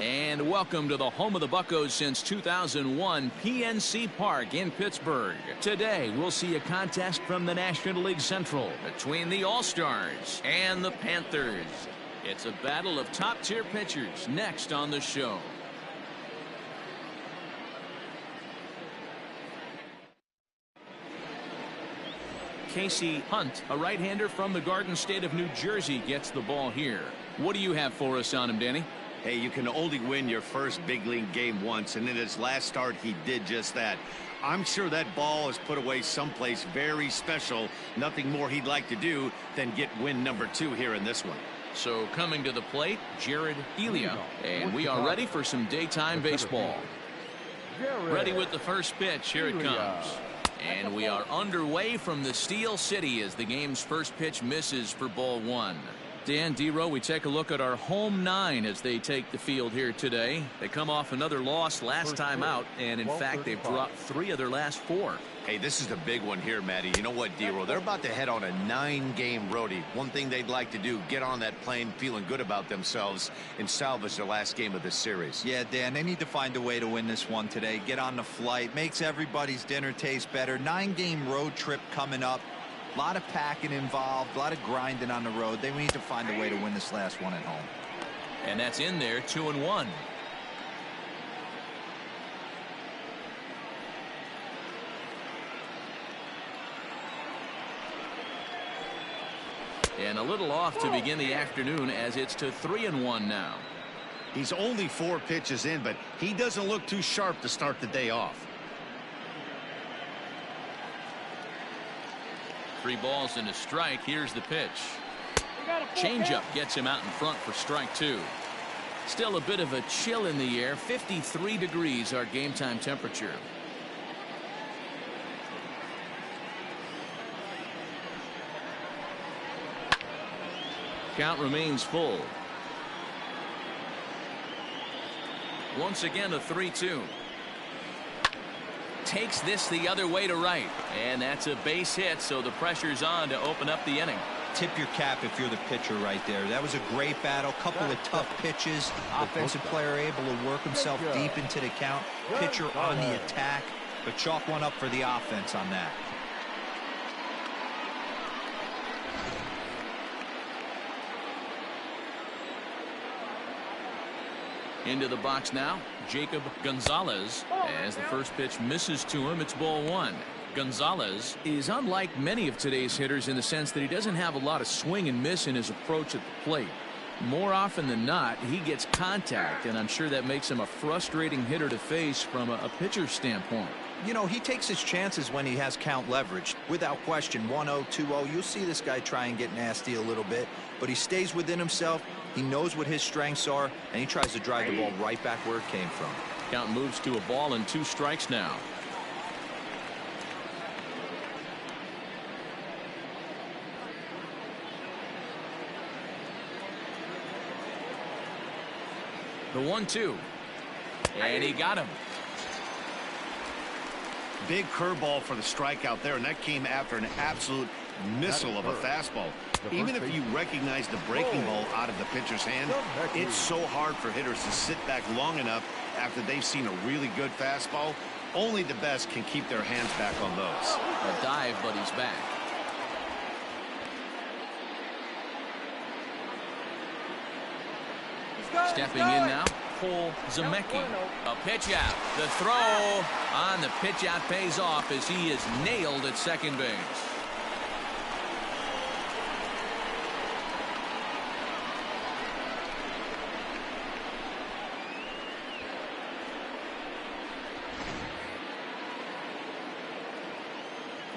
And welcome to the home of the Buccos since 2001, PNC Park in Pittsburgh. Today, we'll see a contest from the National League Central between the All-Stars and the Panthers. It's a battle of top-tier pitchers next on the show. Casey Hunt, a right-hander from the Garden State of New Jersey, gets the ball here. What do you have for us on him, Danny? Hey, you can only win your first big league game once, and in his last start, he did just that. I'm sure that ball is put away someplace very special. Nothing more he'd like to do than get win number 2 here in this one. So coming to the plate, Jared ILLINI, and we are ready for some daytime baseball. Ready with the first pitch. Here it comes. And we are underway from the Steel City as the game's first pitch misses for ball 1. Dan, D-Row, we take a look at our home 9 as they take the field here today. They come off another loss last time out, and in fact, they've dropped 3 of their last 4. Hey, this is a big one here, Matty. You know what, D-Row? They're about to head on a 9-game roadie. One thing they'd like to do, get on that plane feeling good about themselves and salvage their last game of this series. Yeah, Dan, they need to find a way to win this one today. Get on the flight. Makes everybody's dinner taste better. 9-game road trip coming up. A lot of packing involved, a lot of grinding on the road. They need to find a way to win this last one at home. And that's in there, 2-1. And a little off to begin the afternoon as it's to 3-1 now. He's only 4 pitches in, but he doesn't look too sharp to start the day off. 3 balls and a strike. Here's the pitch. Changeup gets him out in front for strike 2. Still a bit of a chill in the air. 53 degrees our game time temperature. Count remains full. Once again a 3-2. Takes this the other way to right, and that's a base hit, so the pressure's on to open up the inning. Tip your cap if you're the pitcher right there. That was a great battle, couple of tough pitches. Offensive player able to work himself deep into the count. Pitcher on the attack, but chalk one up for the offense on that. Into the box now, Jacob Gonzalez. As the first pitch misses to him, it's ball 1. Gonzalez is unlike many of today's hitters in the sense that he doesn't have a lot of swing and miss in his approach at the plate. More often than not, he gets contact, and I'm sure that makes him a frustrating hitter to face from a pitcher's standpoint. You know, he takes his chances when he has count leverage. Without question, 1-0, 2-0, you'll see this guy try and get nasty a little bit, but he stays within himself. He knows what his strengths are, and he tries to drive the ball right back where it came from. Count moves to a ball and 2 strikes now. The 1-2. And he got him. Big curveball for the strikeout there, and that came after an absolute missile of a fastball. Even if you recognize the breaking ball out of the pitcher's hand, it's so hard for hitters to sit back long enough after they've seen a really good fastball. Only the best can keep their hands back on those. A dive, but he's back. Stepping in now, Cole Zemecki. A pitch out. The throw on the pitch out pays off as he is nailed at second base.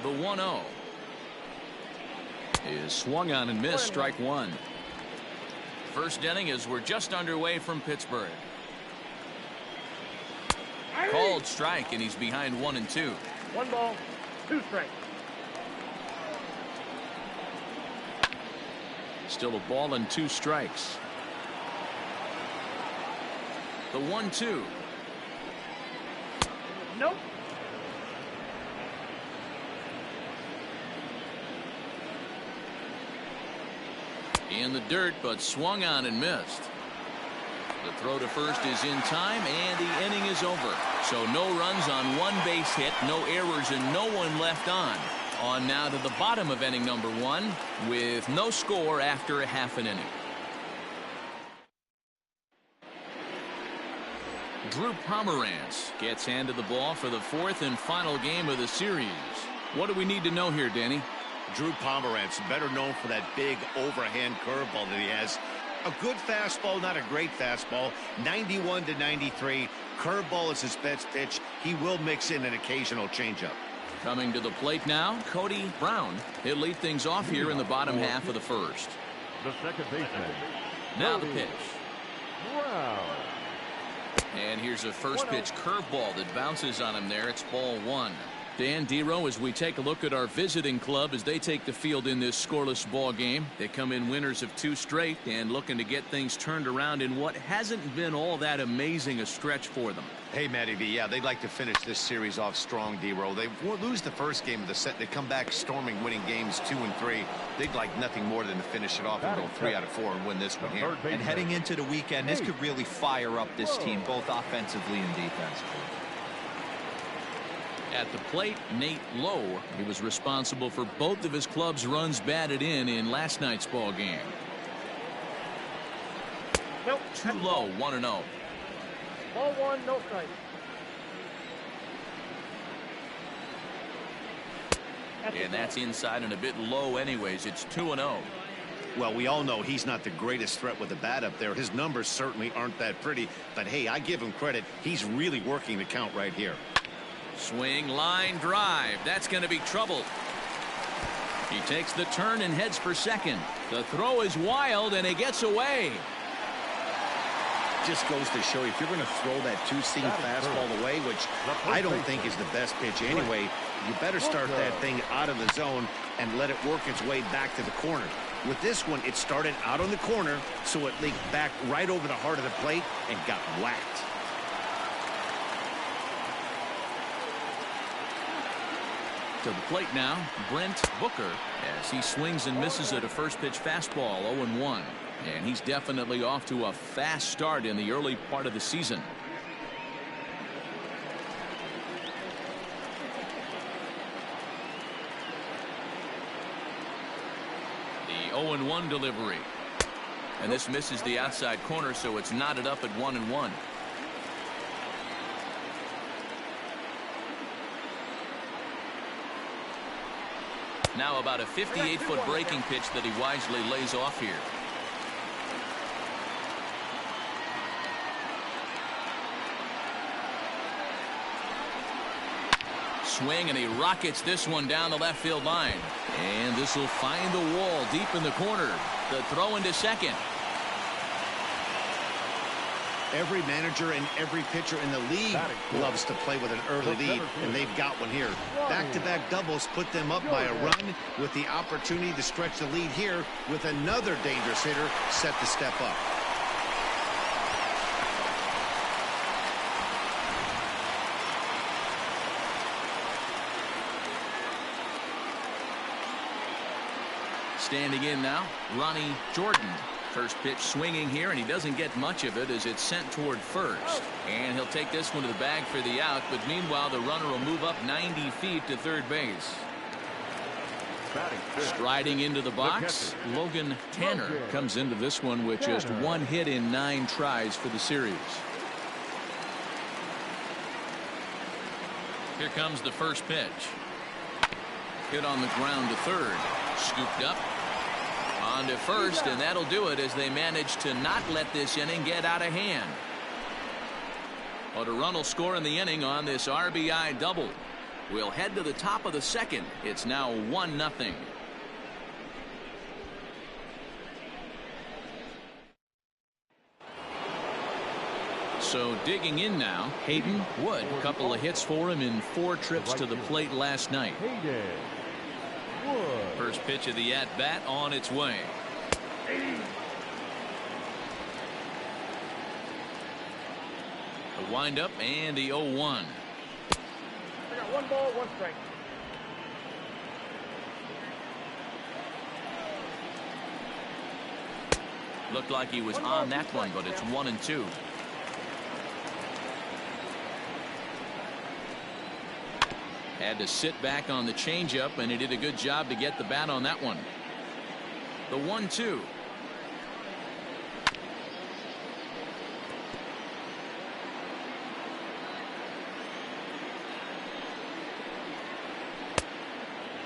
The 1-0 is swung on and missed, strike 1. First inning as we're just underway from Pittsburgh. Called strike, and he's behind 1-2. 1 ball, 2 strikes. Still a ball and 2 strikes. The 1-2. Nope. In the dirt, but swung on and missed. The throw to first is in time, and the inning is over. So no runs on one base hit, no errors, and no one left on. On now to the bottom of inning number 1 with no score after a half an inning. Drew Pomerantz gets handed the ball for the 4th and final game of the series. What do we need to know here, Danny? Drew Pomerantz, better known for that big overhand curveball that he has. A good fastball, not a great fastball. 91 to 93. Curveball is his best pitch. He will mix in an occasional changeup. Coming to the plate now, Cody Brown. He'll lead things off here in the bottom half of the first. The second baseman. Now the pitch. Brown. And here's a first pitch curveball that bounces on him there. It's ball 1. Dan Dero, as we take a look at our visiting club as they take the field in this scoreless ball game. They come in winners of 2 straight and looking to get things turned around in what hasn't been all that amazing a stretch for them. Hey, Matty V, yeah, they'd like to finish this series off strong, Dero. They lose the first game of the set. They come back storming, winning games 2 and 3. They'd like nothing more than to finish it off and go 3 out of 4 and win this one here. And heading into the weekend, this could really fire up this team, both offensively and defensively. At the plate, Nate Lowe. He was responsible for both of his club's runs batted in last night's ball game. Nope. Too low, 1-0. Ball 1, no strike. And that's inside and a bit low anyways. It's 2-0. Well, we all know he's not the greatest threat with the bat up there. His numbers certainly aren't that pretty. But, hey, I give him credit. He's really working the count right here. Swing, line, drive. That's going to be trouble. He takes the turn and heads for second. The throw is wild, and he gets away. Just goes to show you, if you're going to throw that 2-seam fastball away, which I don't think is the best pitch anyway, you better start that thing out of the zone and let it work its way back to the corner. With this one, it started out on the corner, so it leaked back right over the heart of the plate and got whacked. To the plate now, Brent Booker, as he swings and misses at a first pitch fastball, 0-1. And he's definitely off to a fast start in the early part of the season. The 0-1 delivery. And this misses the outside corner, so it's knotted up at 1-1. Now about a 58-foot breaking pitch that he wisely lays off here. Swing, and he rockets this one down the left field line. And this will find the wall deep in the corner. The throw into second. Every manager and every pitcher in the league loves to play with an early lead, and they've got one here. Back-to-back doubles put them up by a run with the opportunity to stretch the lead here with another dangerous hitter set to step up. Standing in now, Ronnie Jordan. First pitch swinging here, and he doesn't get much of it as it's sent toward first. And he'll take this one to the bag for the out, but meanwhile the runner will move up 90 feet to third base. Striding into the box, Logan Tanner comes into this one with just 1 hit in 9 tries for the series. Here comes the first pitch. Hit on the ground to third. Scooped up. On to first, and that'll do it as they manage to not let this inning get out of hand. But a run will score in the inning on this RBI double. We'll head to the top of the second. It's now 1-0. So digging in now, Hayden Wood. A couple of hits for him in 4 trips to the plate last night. First pitch of the at-bat on its way. The windup and the 0-1. I got 1 ball, 1 strike. Looked like he was on that one, but it's 1-2. Had to sit back on the changeup, and he did a good job to get the bat on that one. The 1-2.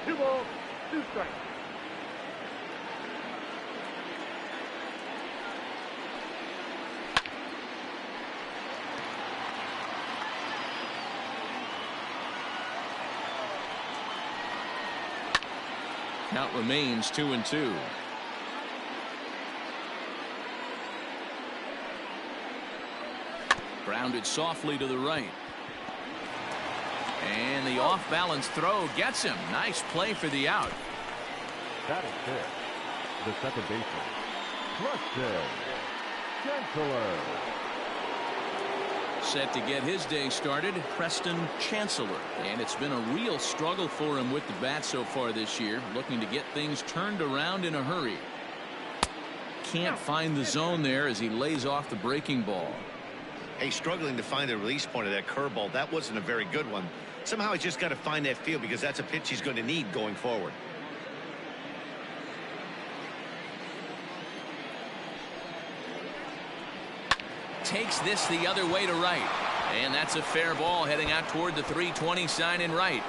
Two balls, two strikes. Count remains 2-2. Grounded softly to the right. And the off-balance throw gets him. Nice play for the out. That is it. The second baseman, Preston Chancellor. Set to get his day started, Preston Chancellor. And it's been a real struggle for him with the bat so far this year, looking to get things turned around in a hurry. Can't find the zone there as he lays off the breaking ball. Hey, struggling to find the release point of that curveball. That wasn't a very good one. Somehow he's just got to find that feel, because that's a pitch he's going to need going forward. Takes this the other way to right. And that's a fair ball heading out toward the 320 sign in right.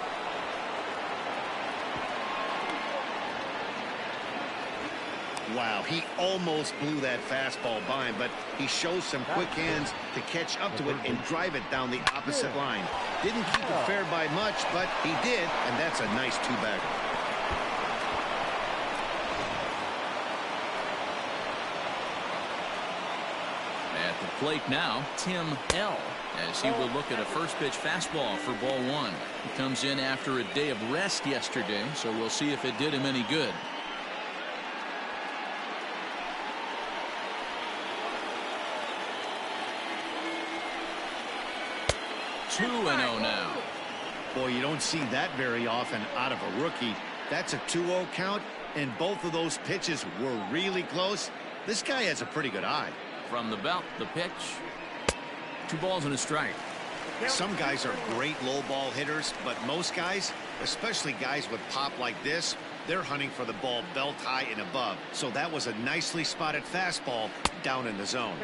Wow, he almost blew that fastball by him, but he shows some quick hands to catch up to it and drive it down the opposite line. Didn't keep it fair by much, but he did, and that's a nice two-bagger. At the plate now, Tim L., as he will look at a first pitch fastball for ball one. He comes in after a day of rest yesterday, so we'll see if it did him any good. Two and 0 now. Boy, you don't see that very often out of a rookie. That's a 2-0 count, and both of those pitches were really close. This guy has a pretty good eye. From the belt, the pitch. 2 balls and a strike. Some guys are great low ball hitters, but most guys, especially guys with pop like this, they're hunting for the ball belt high and above. So that was a nicely spotted fastball down in the zone.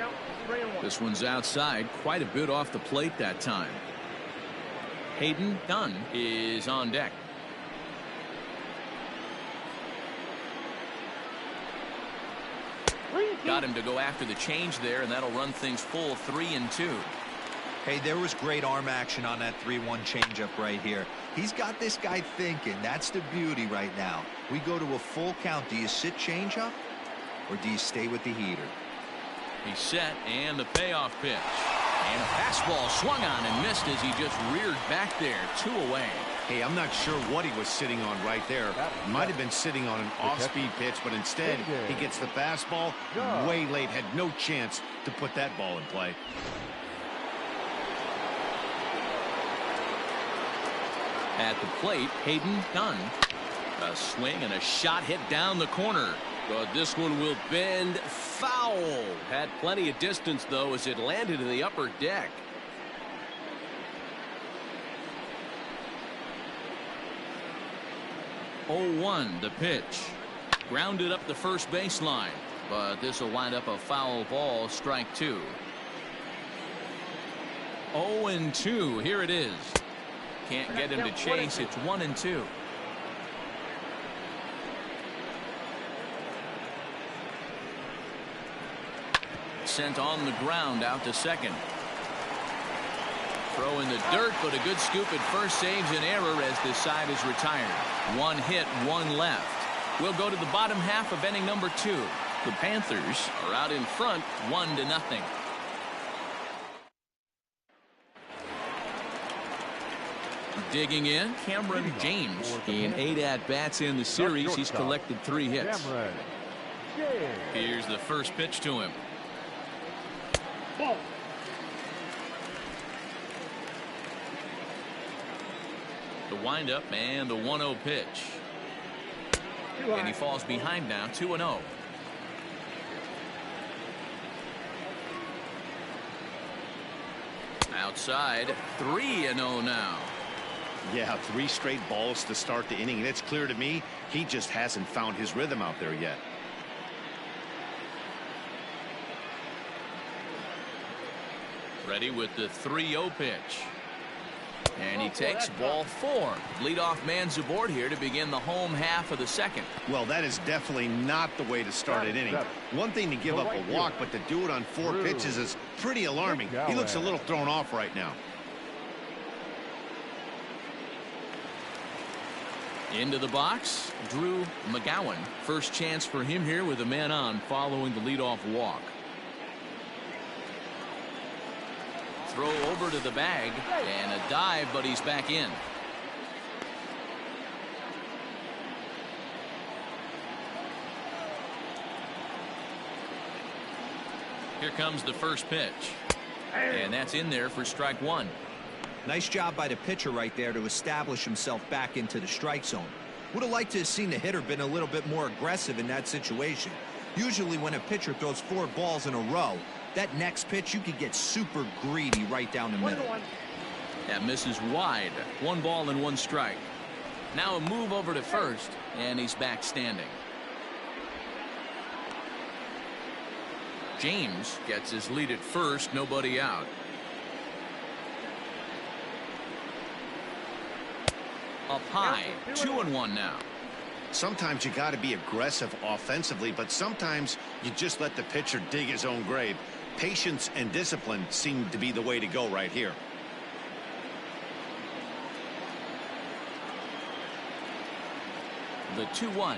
This one's outside, quite a bit off the plate that time. Hayden Dunn is on deck. Got him to go after the change there, and that'll run things full 3-2. Hey, there was great arm action on that 3-1 changeup right here. He's got this guy thinking. That's the beauty right now. We go to a full count. Do you sit changeup, or do you stay with the heater? He's set, and the payoff pitch. And a fastball swung on and missed as he just reared back there. 2 away. Hey, I'm not sure what he was sitting on right there. Might have been sitting on an off-speed pitch, but instead he gets the fastball way late. Had no chance to put that ball in play. At the plate, Hayden Dunn. A swing and a shot hit down the corner. But this one will bend foul. Had plenty of distance, though, as it landed in the upper deck. Oh, 1 the pitch. Grounded up the first baseline. But this will wind up a foul ball, strike 2. 0-2. Here it is. Can't get him to chase. It's 1-2. Sent on the ground out to second. Throw in the dirt, but a good scoop at first saves an error as this side is retired. 1 hit, 1 left. We'll go to the bottom half of inning number 2. The Panthers are out in front 1-0. Digging in, Cameron James. In 8 at-bats in the series, he's collected 3 hits. Here's the first pitch to him. Ball. The windup and the 1-0 pitch. And he falls behind now, 2-0. outside. 3-0 now. Yeah, 3 straight balls to start the inning, and it's clear to me he just hasn't found his rhythm out there yet. Ready with the 3-0 pitch. And he takes ball 4. Leadoff man's aboard here to begin the home half of the second. Well, that is definitely not the way to start an inning. One thing to give up a walk, but to do it on 4 pitches is pretty alarming. He looks a little thrown off right now. Into the box, Drew McGowan. First chance for him here with a man on following the leadoff walk. Throw over to the bag and a dive, but he's back in. Here comes the first pitch, and that's in there for strike 1. Nice job by the pitcher right there to establish himself back into the strike zone. Would have liked to have seen the hitter been a little bit more aggressive in that situation. Usually when a pitcher throws 4 balls in a row, that next pitch you could get super greedy right down the middle. That misses wide. 1 ball and 1 strike. Now a move over to first, and he's back standing. James gets his lead at first, nobody out. Up high, 2-1 now. Sometimes you got to be aggressive offensively, but sometimes you just let the pitcher dig his own grave. Patience and discipline seem to be the way to go right here. The 2-1.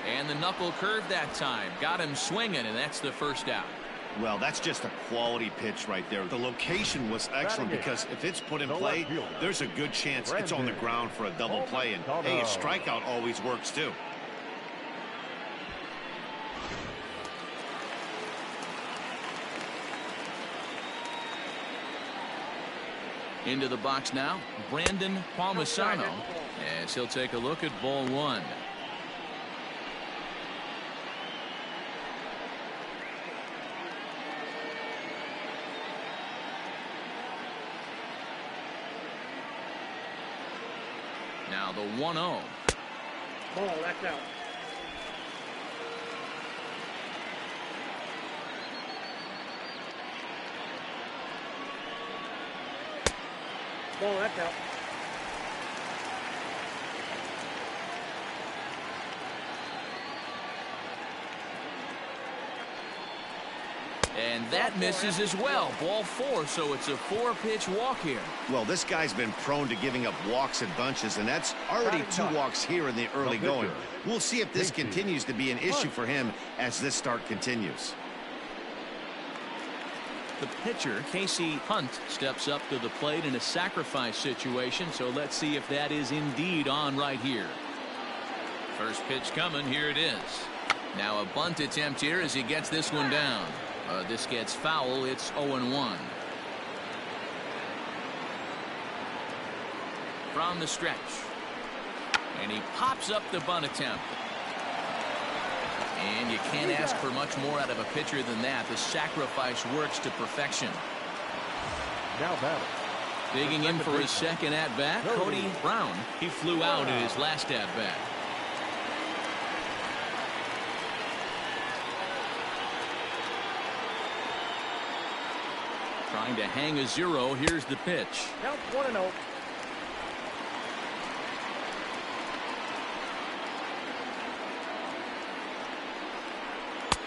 And the knuckle curve that time. Got him swinging, and that's the first out. Well, that's just a quality pitch right there. The location was excellent because if it's put in play, there's a good chance it's on the ground for a double play. And, hey, a strikeout always works, too. Into the box now, Brandon Palmisano, as he'll take a look at ball 1. Now the 1-0. Ball, that's out. Ball, that's out. And that misses as well. Ball 4, so it's a 4-pitch walk here. Well, this guy's been prone to giving up walks in bunches, and that's already 2 walks here in the early going. We'll see if this continues to be an issue for him as this start continues. The pitcher, Casey Hunt, steps up to the plate in a sacrifice situation, so let's see if that is indeed on right here. First pitch coming, here it is. Now a bunt attempt here as he gets this one down. This gets foul. It's 0-1. From the stretch. And he pops up the bunt attempt. And you can't ask for much more out of a pitcher than that. The sacrifice works to perfection. Now batting. Digging in for his second at-bat, Cody Brown. He flew out in his last at-bat. Trying to hang a 0. Here's the pitch. Count 1-0.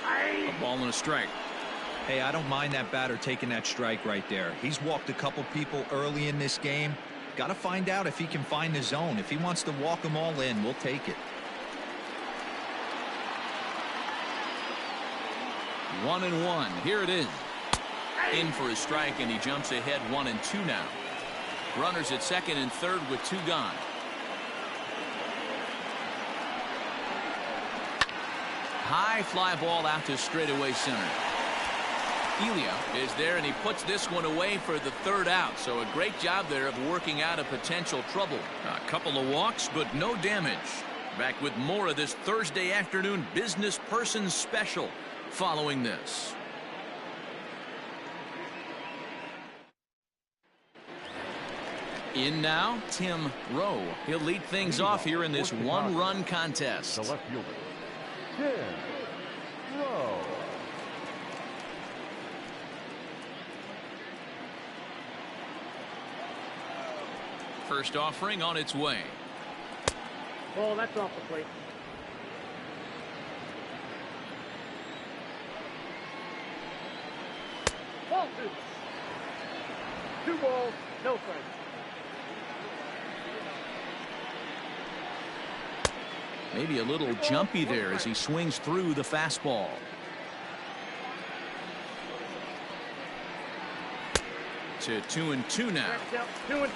A ball and a strike. Hey, I don't mind that batter taking that strike right there. He's walked a couple people early in this game. Got to find out if he can find the zone. If he wants to walk them all in, we'll take it. 1-1. Here it is. In for a strike, and he jumps ahead 1-2 now. Runners at second and third with 2 gone. High fly ball out to straightaway center. ILLINI is there, and he puts this one away for the third out. So a great job there of working out a potential trouble. A couple of walks, but no damage. Back with more of this Thursday afternoon business person special following this. In now, Tim Rowe. He'll lead things off here in this one-run contest. The left fielder, Tim Rowe. First offering on its way. Ball, that's off the plate. Ball two. 2 balls, no strikes. Maybe a little jumpy there as he swings through the fastball. To 2-2 now. 2-2.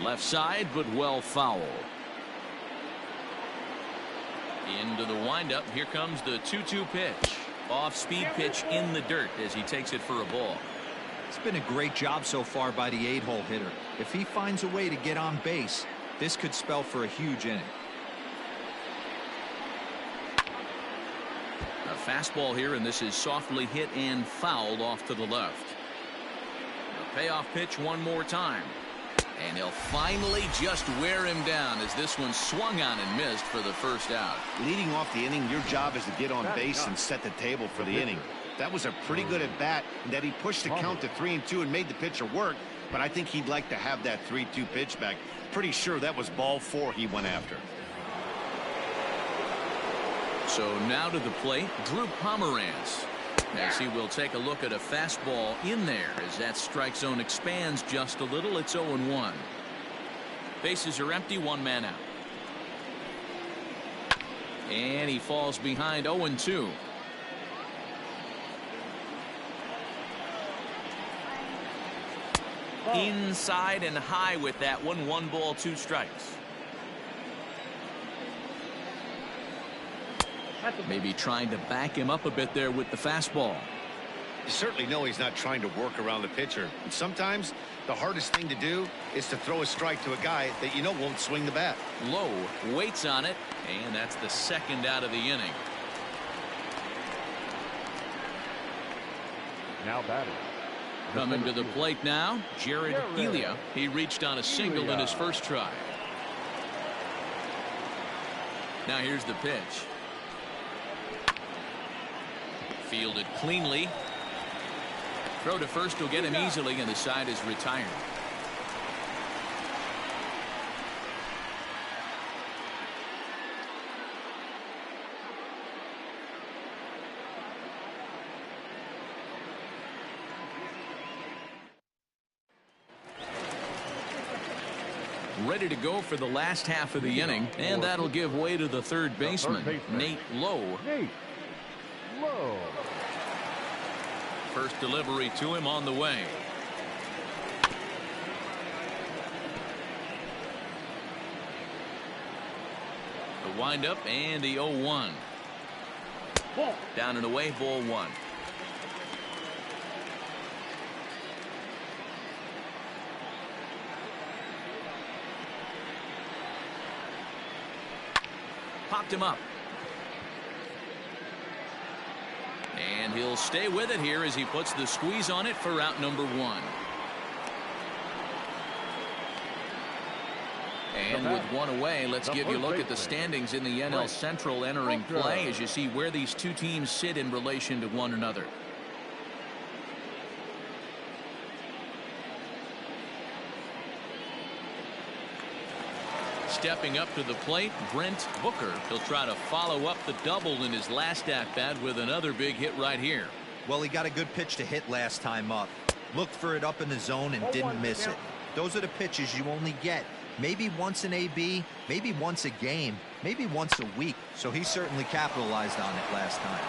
Left side, but well foul. Into the windup. Here comes the 2-2 pitch. Off-speed pitch in the dirt as he takes it for a ball. It's been a great job so far by the 8-hole hitter. If he finds a way to get on base, this could spell for a huge inning. A fastball here, and this is softly hit and fouled off to the left. A payoff pitch one more time. And he'll finally just wear him down as this one swung on and missed for the first out. Leading off the inning, your job is to get on base and set the table for the inning. That was a pretty good at bat, and that he pushed the count to 3-2 and made the pitcher work. But I think he'd like to have that 3-2 pitch back. Pretty sure that was ball 4 he went after. So now to the plate, Drew Pomeranz, as he will take a look at a fastball in there as that strike zone expands just a little. It's 0-1. Bases are empty, 1 man out. And he falls behind 0-2. Inside and high with that one. 1 ball, 2 strikes. Maybe trying to back him up a bit there with the fastball. You certainly know he's not trying to work around the pitcher. And sometimes the hardest thing to do is to throw a strike to a guy that you know won't swing the bat. Low waits on it, and that's the second out of the inning. Now batting. Coming to the plate now, Jared ILLINI. He reached on a single in his first try. Now here's the pitch. Fielded cleanly. Throw to first will get him easily, and the side is retired. Ready to go for the last half of the inning, and that'll give way to the third baseman, Nate Lowe. First delivery to him on the way. The windup and the 0-1. Down and away, ball 1. Popped him up. And he'll stay with it here as he puts the squeeze on it for out number 1. And with 1 away, let's give you a look at the standings in the NL Central entering play as you see where these two teams sit in relation to one another. Stepping up to the plate, Brent Booker. He'll try to follow up the double in his last at-bat with another big hit right here. Well, he got a good pitch to hit last time up. Looked for it up in the zone and didn't miss it. Those are the pitches you only get maybe once in AB, maybe once a game, maybe once a week. So he certainly capitalized on it last time.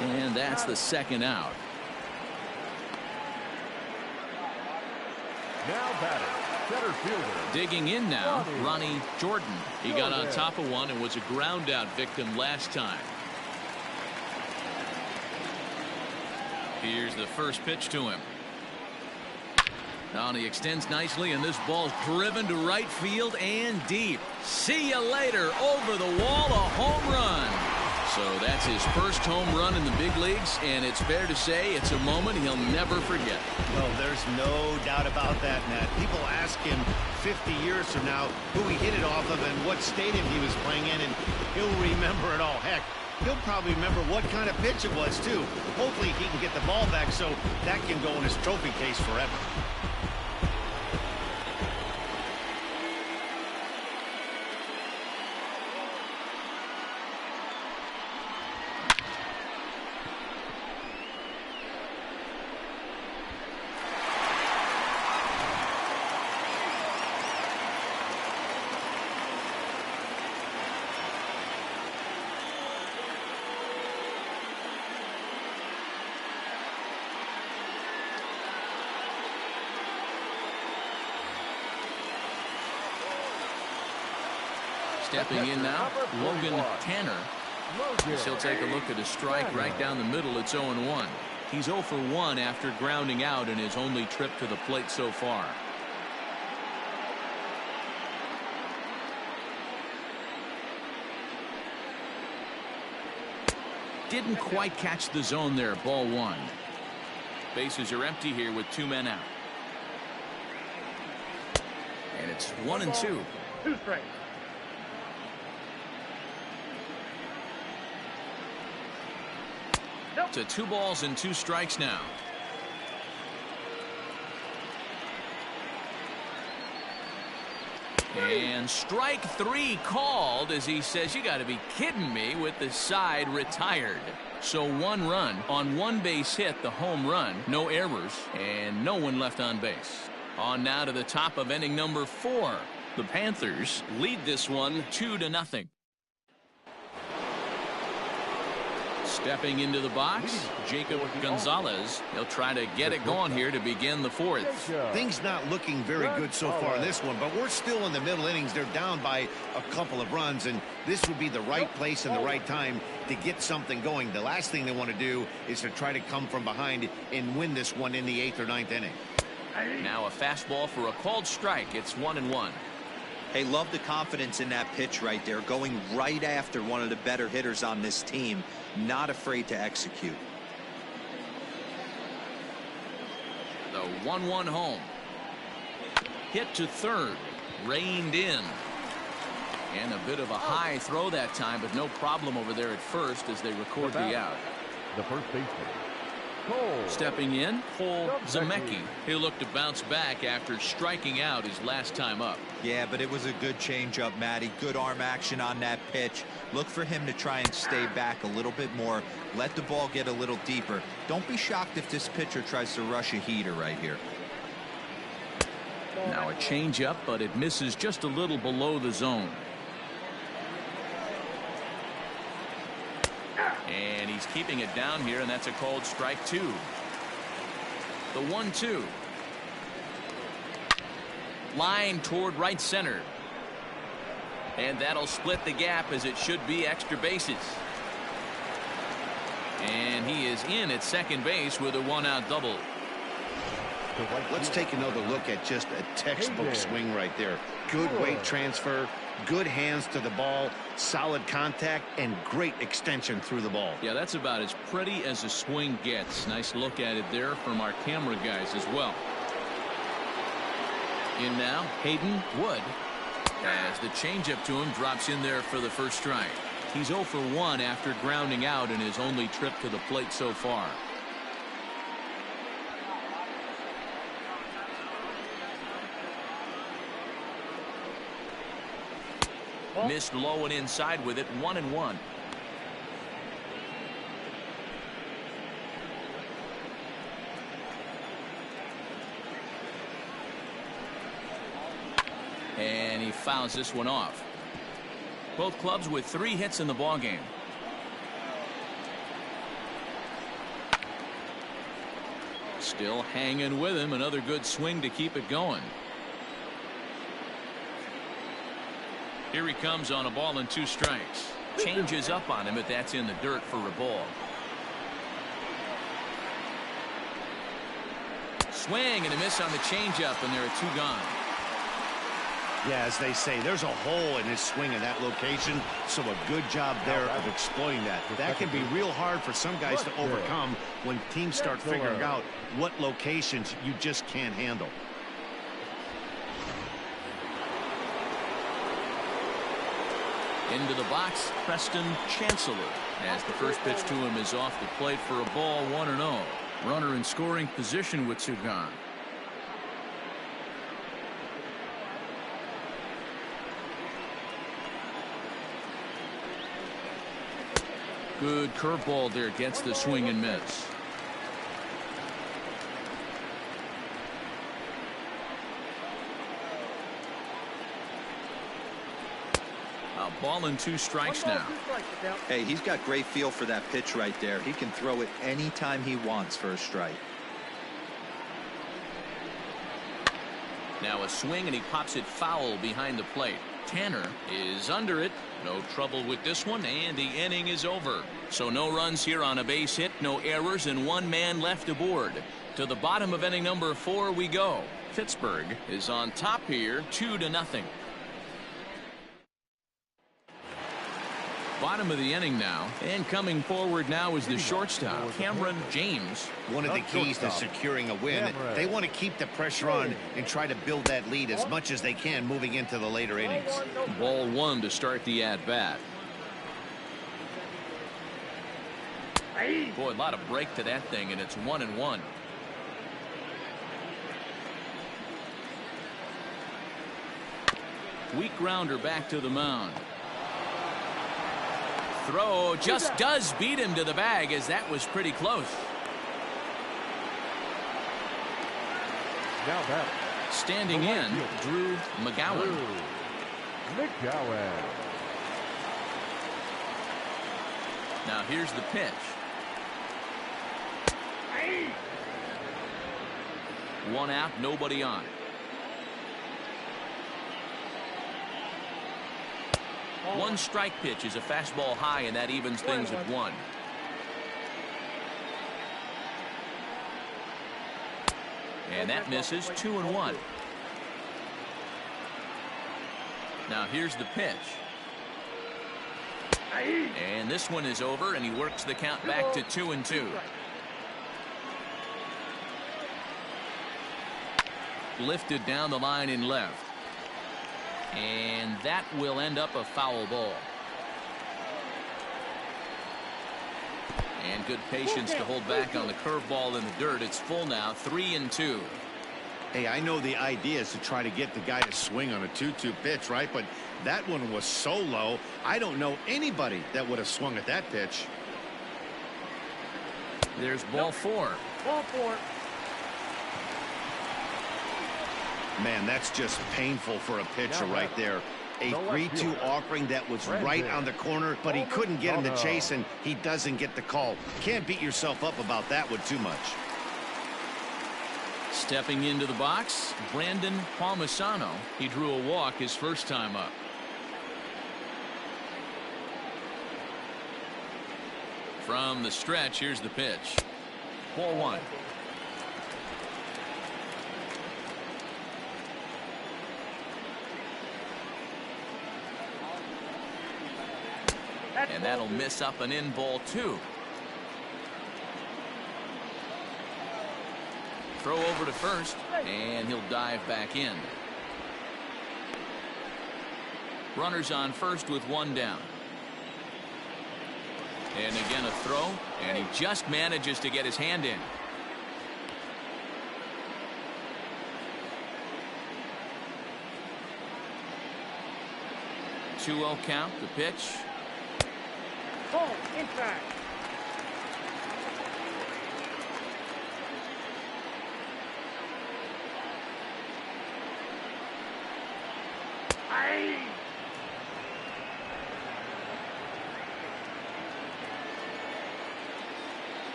And that's the second out. Now batting. Center fielder. Digging in now, Ronnie Jordan. He got on top of one and was a ground out victim last time. Here's the first pitch to him. Now he extends nicely, and this ball's driven to right field and deep. See you later. Over the wall, a home run. So that's his first home run in the big leagues, and it's fair to say it's a moment he'll never forget. Well, there's no doubt about that, Matt. People ask him 50 years from now who he hit it off of and what stadium he was playing in, and he'll remember it all. Heck, he'll probably remember what kind of pitch it was, too. Hopefully he can get the ball back so that can go in his trophy case forever. Stepping in now, Logan Tanner. He'll take a look at a strike right down the middle. It's 0-1. He's 0 for 1 after grounding out in his only trip to the plate so far. Didn't quite catch the zone there. Ball 1. Bases are empty here with 2 men out. And it's 1-2. 2 strikes. To 2 balls and 2 strikes now. And strike 3 called as he says, you got to be kidding me, with the side retired. So 1 run on 1 base hit, the home run, no errors, and no one left on base. On now to the top of inning number 4. The Panthers lead this one 2-0. Stepping into the box, Jacob Gonzalez. He'll try to get it going here to begin the 4th. Things not looking very good so far in this one, but we're still in the middle innings. They're down by a couple of runs, and this would be the right place and the right time to get something going. The last thing they want to do is to try to come from behind and win this one in the 8th or 9th inning. Now a fastball for a called strike. It's 1-1. Hey, love the confidence in that pitch right there, going right after one of the better hitters on this team. Not afraid to execute. The 1-1 home. Hit to third. Reined in. And a bit of a high throw that time, but no problem over there at first as they record the out. The first baseman. Stepping in, Cole Zemecki. He'll look to bounce back after striking out his last time up. Yeah, but it was a good changeup, Matty. Good arm action on that pitch. Look for him to try and stay back a little bit more. Let the ball get a little deeper. Don't be shocked if this pitcher tries to rush a heater right here. Now a changeup, but it misses just a little below the zone. And he's keeping it down here, and that's a called strike 2. The 1-2. Line toward right center. And that'll split the gap, as it should be extra bases. And he is in at second base with a 1-out double. Let's take another look at just a textbook swing right there. Good weight transfer, good hands to the ball, solid contact, and great extension through the ball. Yeah, that's about as pretty as a swing gets. Nice look at it there from our camera guys as well. In now, Hayden Wood, as the changeup to him drops in there for the first strike. He's 0 for 1 after grounding out in his only trip to the plate so far. Missed low and inside with it. 1-1. And he fouls this one off. Both clubs with 3 hits in the ballgame. Still hanging with him. Another good swing to keep it going. Here he comes on a ball and 2 strikes. Changes up on him, but that's in the dirt for a ball. Swing and a miss on the changeup, and there are 2 gone. Yeah, as they say, there's a hole in his swing in that location, so a good job there of exploiting that. That can be real hard for some guys to overcome when teams start figuring out what locations you just can't handle. Into the box, Preston Chancellor, as the first pitch to him is off the plate for a ball, 1-0. Runner in scoring position with 2 gone. Good curveball there, gets the swing and miss. A ball and 2 strikes now. Hey, he's got great feel for that pitch right there. He can throw it anytime he wants for a strike. Now a swing, and he pops it foul behind the plate. Tanner is under it. No trouble with this one, and the inning is over. So no runs here on a base hit, no errors, and 1 man left aboard. To the bottom of inning number 4 we go. Pittsburgh is on top here, 2-0. Bottom of the inning now, and coming forward now is the shortstop, Cameron James. One of the keys to securing a win, they want to keep the pressure on and try to build that lead as much as they can moving into the later innings. Ball 1 to start the at-bat. Boy, a lot of break to that thing, and it's 1-1. Weak grounder back to the mound. Throw just does beat him to the bag, as that was pretty close. Now that standing in, Drew McGowan. Now here's the pitch. One out, nobody on. One strike pitch is a fastball high, and that evens things at 1. And that misses. 2-1. Now here's the pitch. And this one is over, and he works the count back to 2-2. Lifted down the line in left. And that will end up a foul ball. And good patience to hold back on the curveball in the dirt. It's full now, 3-2. Hey, I know the idea is to try to get the guy to swing on a 2-2 pitch, right? But that one was so low, I don't know anybody that would have swung at that pitch. There's ball 4. Ball 4. Man, that's just painful for a pitcher right there. A 3-2 offering that was right on the corner, but he couldn't get him to chase, and he doesn't get the call. Can't beat yourself up about that one too much. Stepping into the box, Brandon Palmisano. He drew a walk his first time up. From the stretch, here's the pitch. Ball 1. And that'll miss up and in. Ball 2. Throw over to first, and he'll dive back in. Runners on first with 1 down. And again a throw, and he just manages to get his hand in. Two-0 count, the pitch. Ball inside.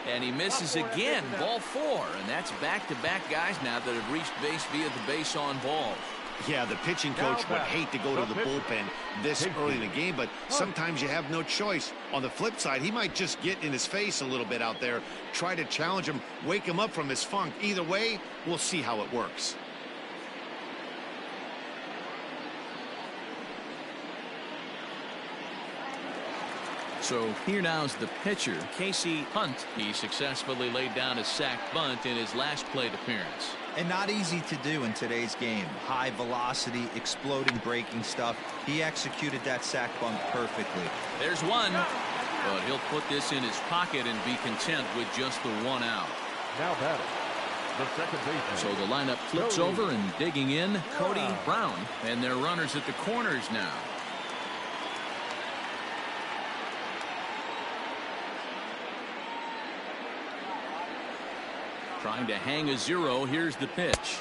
And he misses again. Ball 4, and that's back-to-back guys now that have reached base via the base on ball. Yeah, the pitching coach would hate to go to the bullpen this early in the game, but sometimes you have no choice. On the flip side, he might just get in his face a little bit out there, try to challenge him, wake him up from his funk. Either way, we'll see how it works. So here now's the pitcher, Casey Hunt. He successfully laid down a sac bunt in his last plate appearance. And not easy to do in today's game. High velocity, exploding breaking stuff. He executed that sac bunt perfectly. There's one, but he'll put this in his pocket and be content with just the one out. Now batting, the second baseman. So the lineup flips over and digging in, Cody Brown. And their runners at the corners now. Trying to hang a zero. Here's the pitch.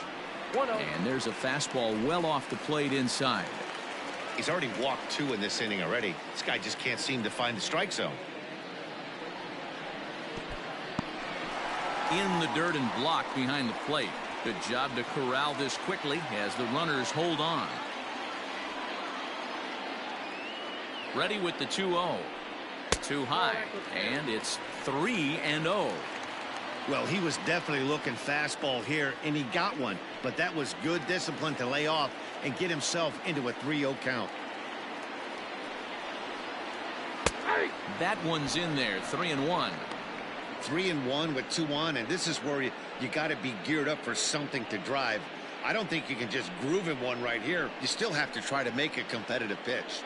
And there's a fastball well off the plate inside. He's already walked 2 in this inning already. This guy just can't seem to find the strike zone. In the dirt and blocked behind the plate. Good job to corral this quickly as the runners hold on. Ready with the 2-0. Too high. And it's 3-0. Well, he was definitely looking fastball here, and he got one. But that was good discipline to lay off and get himself into a 3-0 count. That one's in there, 3-1. 3-1 with 2 on, and this is where you got to be geared up for something to drive. I don't think you can just groove him one right here. You still have to try to make a competitive pitch.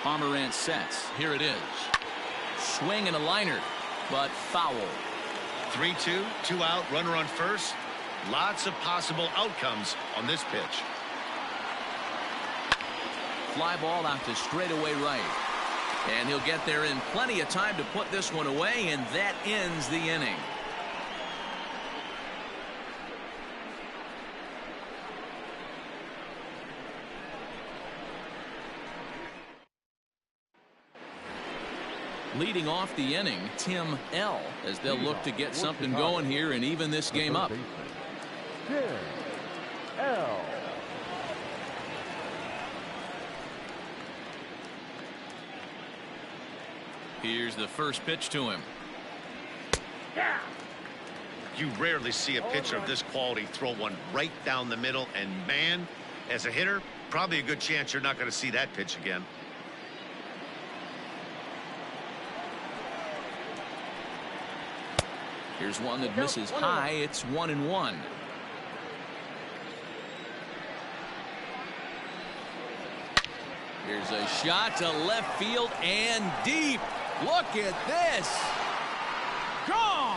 Pomerantz sets. Here it is. Swing and a liner, but foul. 3-2, 2 out, runner on first. Lots of possible outcomes on this pitch. Fly ball out to straightaway right. And he'll get there in plenty of time to put this one away, and that ends the inning. Leading off the inning, Tim L. as they'll look to get something going here and even this game up. Tim L. Here's the first pitch to him. You rarely see a pitcher of this quality throw one right down the middle, and man, as a hitter, probably a good chance you're not going to see that pitch again. Here's one that misses high. It's 1-1. Here's a shot to left field and deep. Look at this. Gone.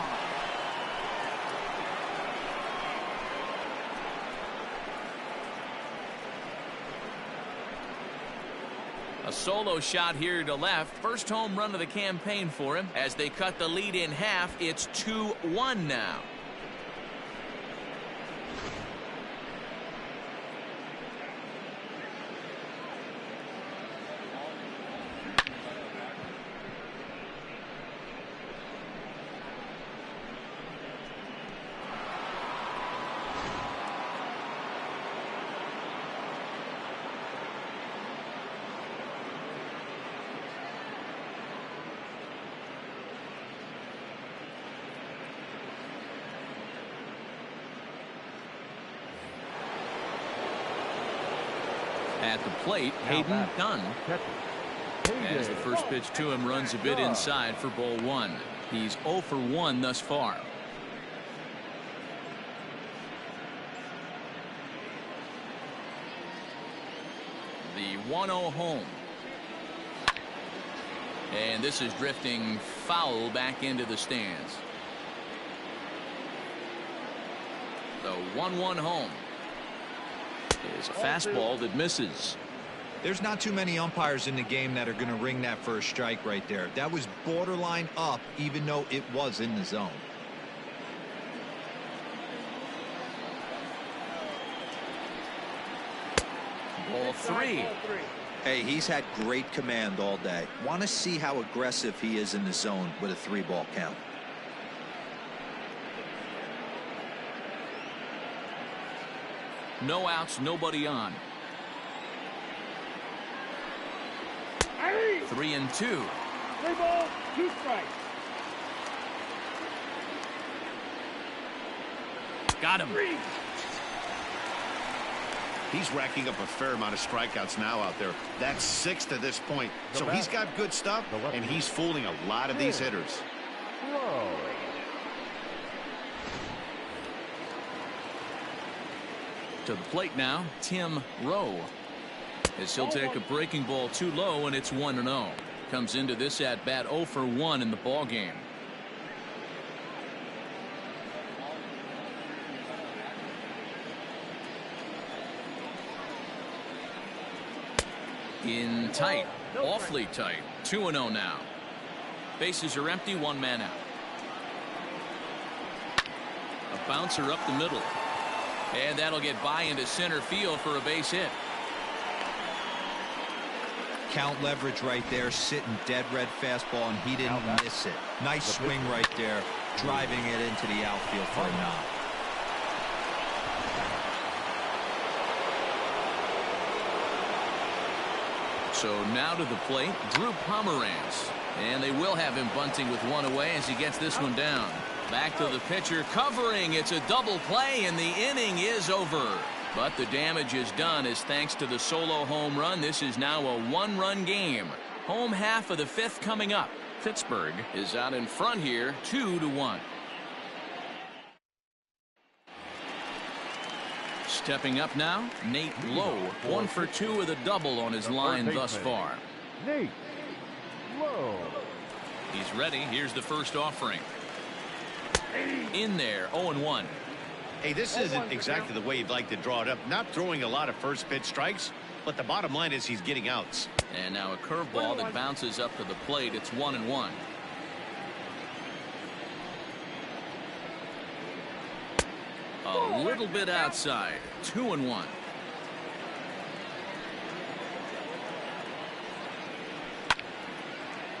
A solo shot here to left. First home run of the campaign for him. As they cut the lead in half, it's 2-1 now. At the plate, Hayden Dunn. As the first pitch to him runs a bit inside for ball 1. He's 0 for 1 thus far. The 1-0 home. And this is drifting foul back into the stands. The 1-1 home. Is a fastball that misses. There's not too many umpires in the game that are going to ring that first strike right there. That was borderline up, even though it was in the zone. Ball 3. Hey, he's had great command all day. Want to see how aggressive he is in the zone with a 3-ball count. No outs, nobody on. 3-2. 3 balls, 2 strikes. Got him. He's racking up a fair amount of strikeouts now out there. That's 6 to this point. So he's got good stuff, and he's fooling a lot of these hitters. To the plate now, Tim Rowe. As he'll take a breaking ball too low, and it's 1-0. Comes into this at bat 0 for 1 in the ball game. In tight, awfully tight. 2-0 now. Bases are empty, 1 man out. A bouncer up the middle. And that'll get by into center field for a base hit. Count leverage right there, sitting dead red fastball, and he didn't miss it. Nice swing right there, driving it into the outfield for a knock. So now to the plate, Drew Pomeranz. And they will have him bunting with 1 away as he gets this one down. Back to the pitcher, covering. It's a double play, and the inning is over. But the damage is done as thanks to the solo home run, this is now a 1-run game. Home half of the 5th coming up. Pittsburgh is out in front here, 2-1. Stepping up now, Nate Lowe, 1 for 2 with a double on his line thus far. Nate Lowe. He's ready. Here's the first offering. In there, 0-1. Hey, this isn't exactly the way you'd like to draw it up. Not throwing a lot of first pitch strikes, but the bottom line is he's getting outs. And now a curveball that bounces up to the plate. It's 1-1. A little bit outside. 2-1.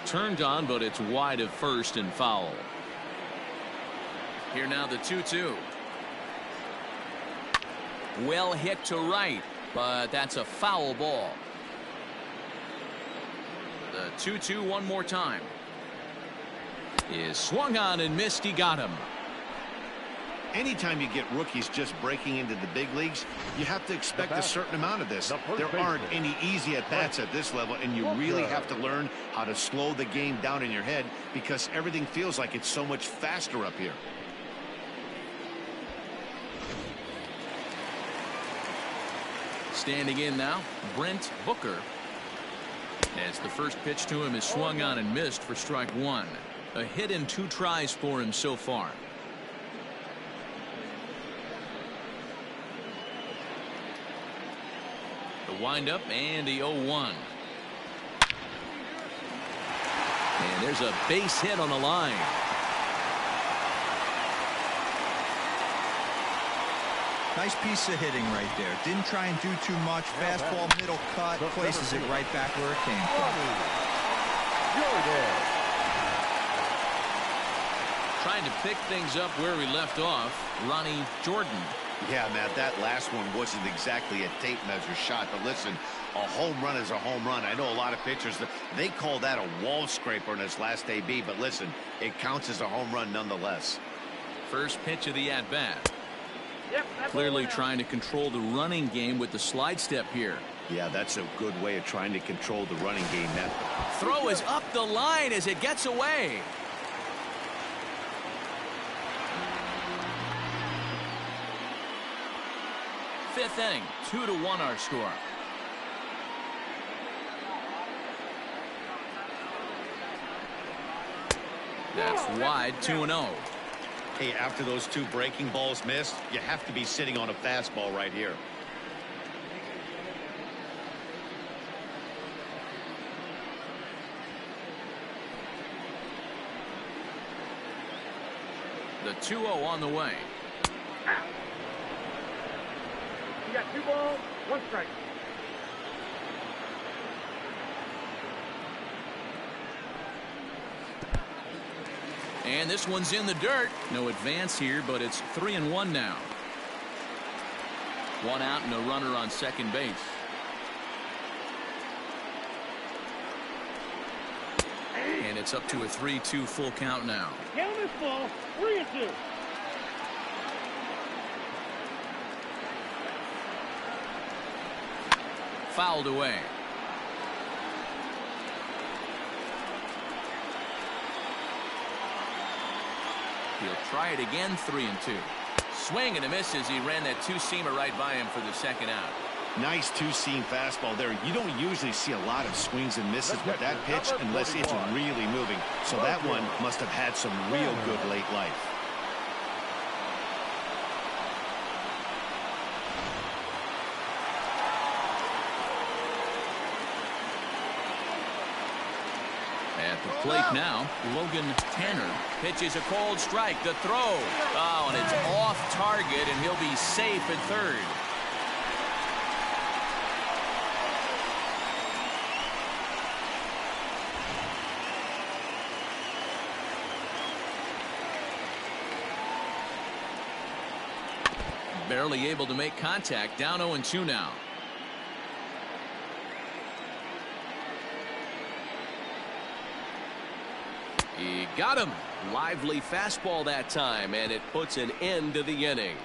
Turned on, but it's wide of first and foul. Here now the 2-2. Well hit to right, but that's a foul ball. The 2-2 one more time. Is swung on and missed. He got him. Anytime you get rookies just breaking into the big leagues, you have to expect a certain amount of this. There aren't any easy at-bats at this level, and you really have to learn how to slow the game down in your head because everything feels like it's so much faster up here. Standing in now, Brent Booker. As the first pitch to him is swung on and missed for strike 1. A hit in 2 tries for him so far. The windup and the 0-1. And there's a base hit on the line. Nice piece of hitting right there. Didn't try and do too much. Fastball, middle cut, places it right back where it came from. Trying to pick things up where we left off, Ronnie Jordan. Yeah, Matt, that last one wasn't exactly a tape measure shot, but listen, a home run is a home run. I know a lot of pitchers, they call that a wall scraper in his last AB, but listen, it counts as a home run nonetheless. First pitch of the at-bat. Clearly trying to control the running game with the slide step here. Yeah, that's a good way of trying to control the running game, Matt. Throw is up the line as it gets away. Fifth inning, 2-1 our score. That's wide, 2-0. Hey, after those 2 breaking balls missed, you have to be sitting on a fastball right here. The 2-0 on the way. You got 2 balls, 1 strike. And this one's in the dirt. No advance here, but it's 3-1 now. One out and a runner on second base. And it's up to a 3-2 full count now. Count is full, 3-2. Fouled away. He'll try it again, 3-2. Swing and a miss as he ran that two-seamer right by him for the second out. Nice two-seam fastball there. You don't usually see a lot of swings and misses with that pitch unless it's really moving. So that one must have had some real good late life. At the plate now, Logan Tanner pitches a cold strike. The throw. Oh, and it's off target, and he'll be safe at third. Barely able to make contact. Down 0-2 now. He got him. Lively fastball that time, and it puts an end to the inning.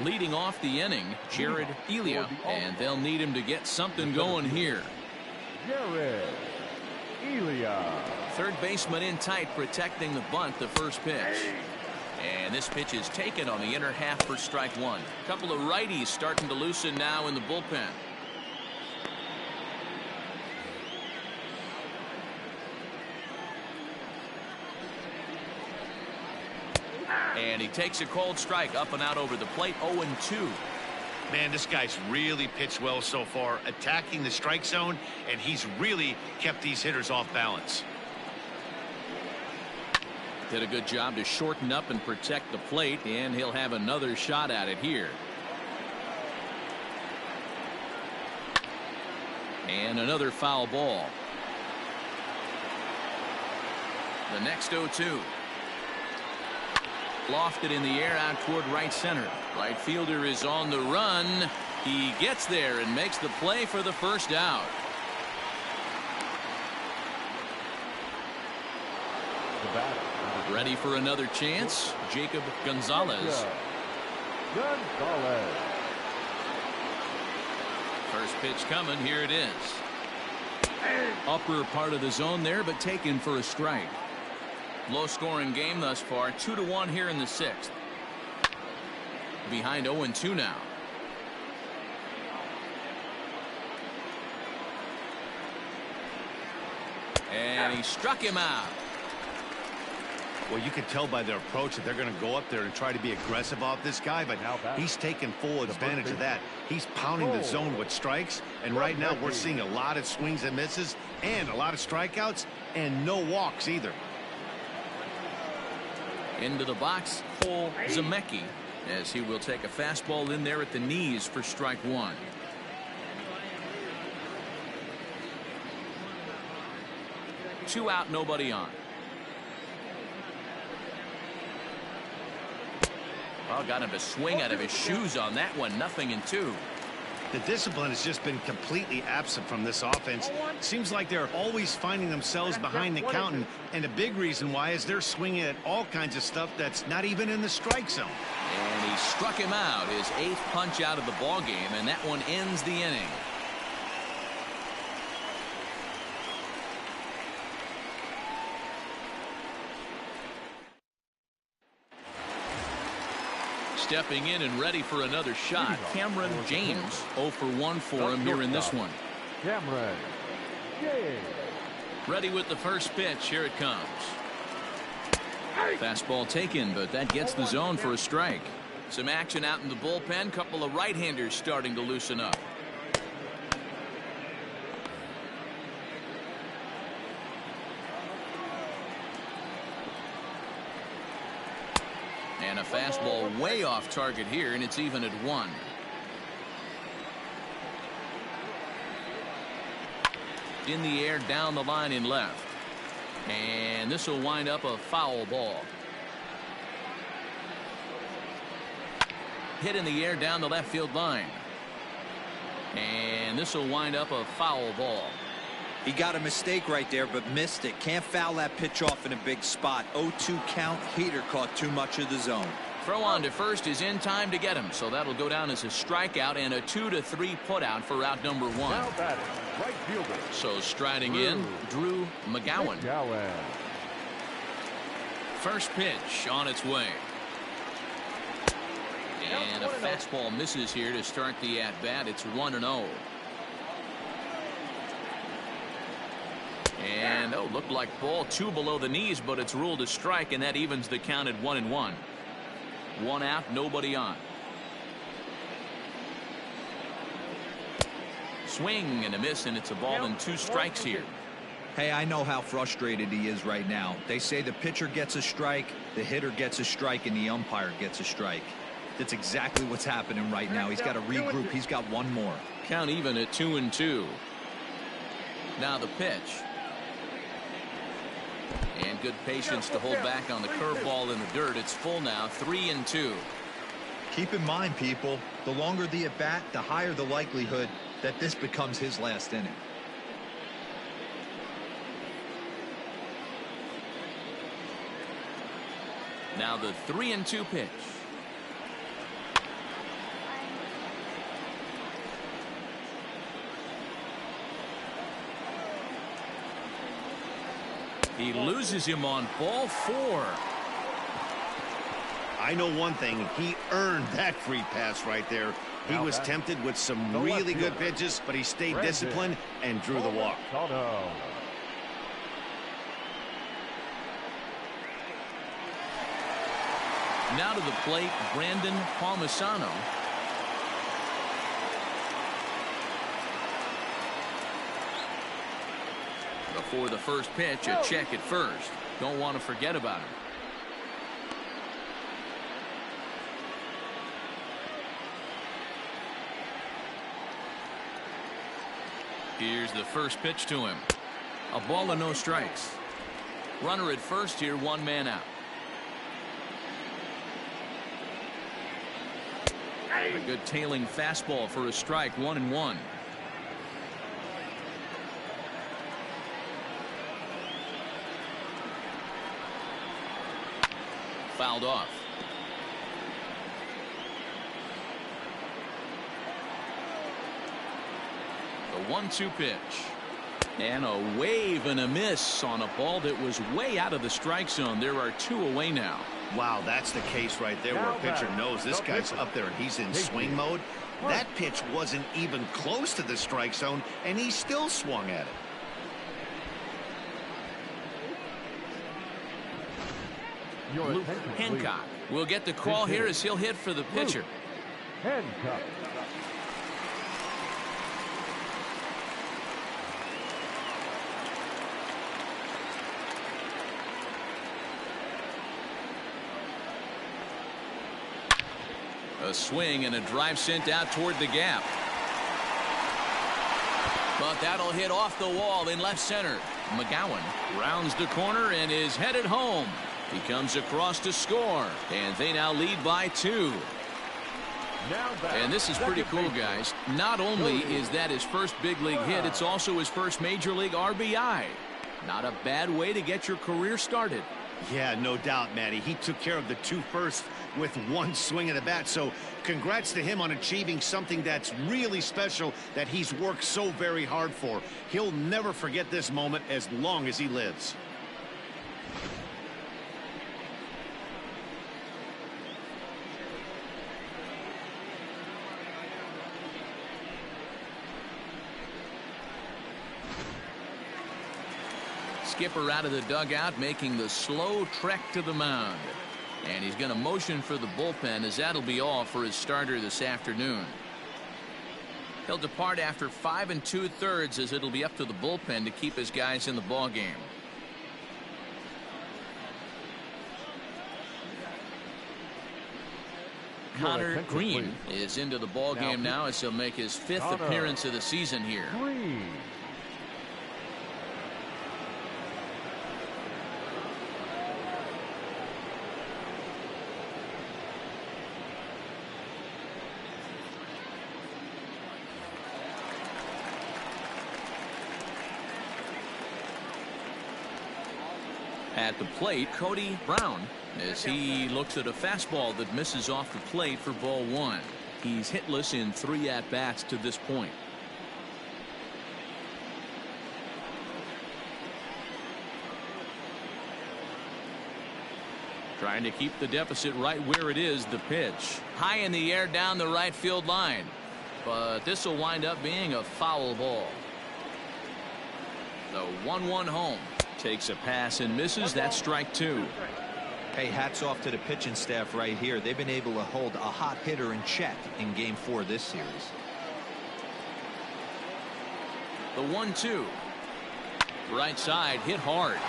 Leading off the inning, Jared Illia, and they'll need him to get something going here. Jared Illia. Third baseman in tight, protecting the bunt, the first pitch. And this pitch is taken on the inner half for strike one. A couple of righties starting to loosen now in the bullpen. And he takes a cold strike up and out over the plate. 0-2. Man, this guy's really pitched well so far, attacking the strike zone, and he's really kept these hitters off balance. Did a good job to shorten up and protect the plate, and he'll have another shot at it here. And another foul ball. The next 0-2. Lofted in the air out toward right center. Right fielder is on the run. He gets there and makes the play for the first out. Ready for another chance, Jacob Gonzalez. First pitch coming. Here it is. Upper part of the zone there, but taken for a strike. Low scoring game thus far. 2-1 here in the sixth. Behind 0-2 now. And he struck him out. Well, you can tell by their approach that they're going to go up there and try to be aggressive off this guy, but he's taking full advantage of that. He's pounding the zone with strikes, and right now we're seeing a lot of swings and misses and a lot of strikeouts and no walks either. Into the box, Cole Zemecki, as he will take a fastball in there at the knees for strike one. Two out, nobody on. Well, got him to swing out of his shoes on that one. 0-2. The discipline has just been completely absent from this offense. Seems like they're always finding themselves behind the count, and a big reason why is they're swinging at all kinds of stuff that's not even in the strike zone. And he struck him out, his 8th punch out of the ball game, and that one ends the inning. Stepping in and ready for another shot, Cameron James. 0 for 1 for him here in this one. Cameron James. Ready with the first pitch. Here it comes. Fastball taken, but that gets the zone for a strike. Some action out in the bullpen. Couple of right-handers starting to loosen up. fastball way off target here, and it's even at 1. In the air, down the line in left. And this will wind up a foul ball. Hit in the air down the left field line. And this will wind up a foul ball. He got a mistake right there, but missed it. Can't foul that pitch off in a big spot. 0-2 count. Heater caught too much of the zone. Throw on to first is in time to get him, so that'll go down as a strikeout and a 2-3 putout for out number 1. Now batting, right fielder. So striding in, Drew McGowan. First pitch on its way. And a fastball misses here to start the at-bat. It's 1-0. And, looked like ball 2 below the knees, but it's ruled a strike, and that evens the count at 1-1. 1 out, nobody on. Swing and a miss, and it's a ball and 2 strikes here. Hey, I know how frustrated he is right now. They say the pitcher gets a strike, the hitter gets a strike, and the umpire gets a strike. That's exactly what's happening right now. He's got to regroup. He's got 1 more. Count even at 2-2. Now the pitch. And good patience to hold back on the curveball in the dirt. It's full now, 3-2. Keep in mind, people, the longer the at-bat, the higher the likelihood that this becomes his last inning. Now the 3-2 pitch. He loses him on ball 4. I know one thing. He earned that free pass right there. He was tempted with some really good pitches, but he stayed disciplined and drew the walk. Now to the plate, Brandon Palmisano. Before the first pitch, a check at first. Don't want to forget about him. Here's the first pitch to him. A ball and no strikes. Runner at first here, 1 man out. A good tailing fastball for a strike, 1-1. Fouled off. The 1-2 pitch. And a wave and a miss on a ball that was way out of the strike zone. There are 2 away now. Wow, that's the case right there where a pitcher knows this guy's up there and he's in swing mode. That pitch wasn't even close to the strike zone, and he still swung at it. Luke Hancock will get the call here as he'll hit for the pitcher. Hancock. A swing and a drive sent out toward the gap. But that'll hit off the wall in left center. McGowan rounds the corner and is headed home. He comes across to score, and they now lead by 2. And this is pretty cool, guys. Not only is that his first big league hit, it's also his first major league RBI. Not a bad way to get your career started. Yeah, no doubt, Matty. He took care of the 2 first with 1 swing of the bat. So congrats to him on achieving something that's really special that he's worked so very hard for. He'll never forget this moment as long as he lives. Skipper out of the dugout, making the slow trek to the mound. And he's going to motion for the bullpen, as that'll be all for his starter this afternoon. He'll depart after 5 2/3, as it'll be up to the bullpen to keep his guys in the ball game. Connor Green is into the ball game now as he'll make his 5th appearance of the season here. At the plate, Cody Brown, as he looks at a fastball that misses off the plate for ball 1. He's hitless in 3 at-bats to this point. Trying to keep the deficit right where it is. The pitch high in the air down the right field line, but this will wind up being a foul ball. The 1-1 home. Takes a pass and misses. That's strike 2. Hey, hats off to the pitching staff right here. They've been able to hold a hot hitter in check in game 4 this series. The 1-2. Right side hit hard.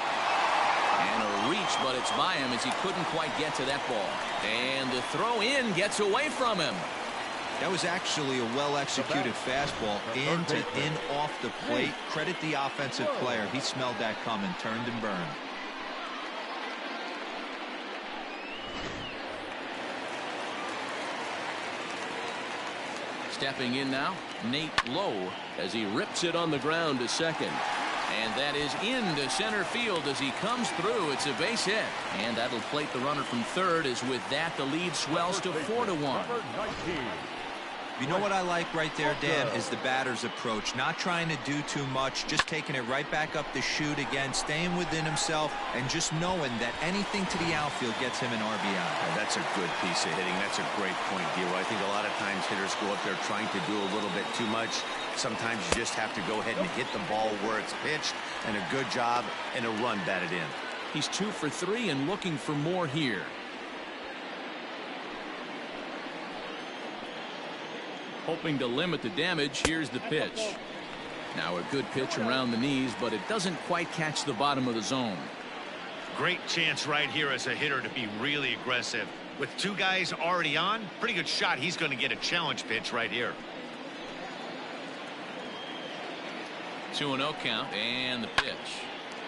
And a reach, but it's by him as he couldn't quite get to that ball. And the throw in gets away from him. That was actually a well-executed fastball in to in off the plate. Credit the offensive player. He smelled that coming, turned and burned. Stepping in now, Nate Lowe, as he rips it on the ground to second. And that is into center field as he comes through. It's a base hit. And that'll plate the runner from third, as with that the lead swells to 4-1. You know what I like right there, Dan, is the batter's approach. Not trying to do too much, just taking it right back up the chute again, staying within himself, and just knowing that anything to the outfield gets him an RBI. That's a good piece of hitting. That's a great point, Giro. I think a lot of times hitters go up there trying to do a little bit too much. Sometimes you just have to go ahead and hit the ball where it's pitched, and a good job and a run batted in. He's 2 for 3 and looking for more here. Hoping to limit the damage. Here's the pitch. Now a good pitch around the knees, but it doesn't quite catch the bottom of the zone. Great chance right here as a hitter to be really aggressive. With 2 guys already on, pretty good shot. He's going to get a challenge pitch right here. 2-0 count, and the pitch.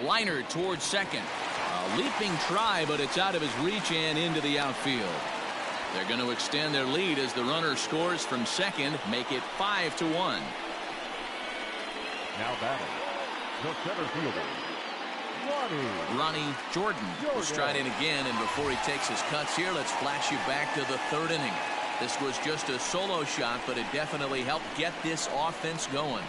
Liner towards second. A leaping try, but it's out of his reach and into the outfield. They're going to extend their lead as the runner scores from second, make it 5-1. Now batting, the center fielder, Ronnie Jordan will stride in again, and before he takes his cuts here, let's flash you back to the 3rd inning. This was just a solo shot, but it definitely helped get this offense going.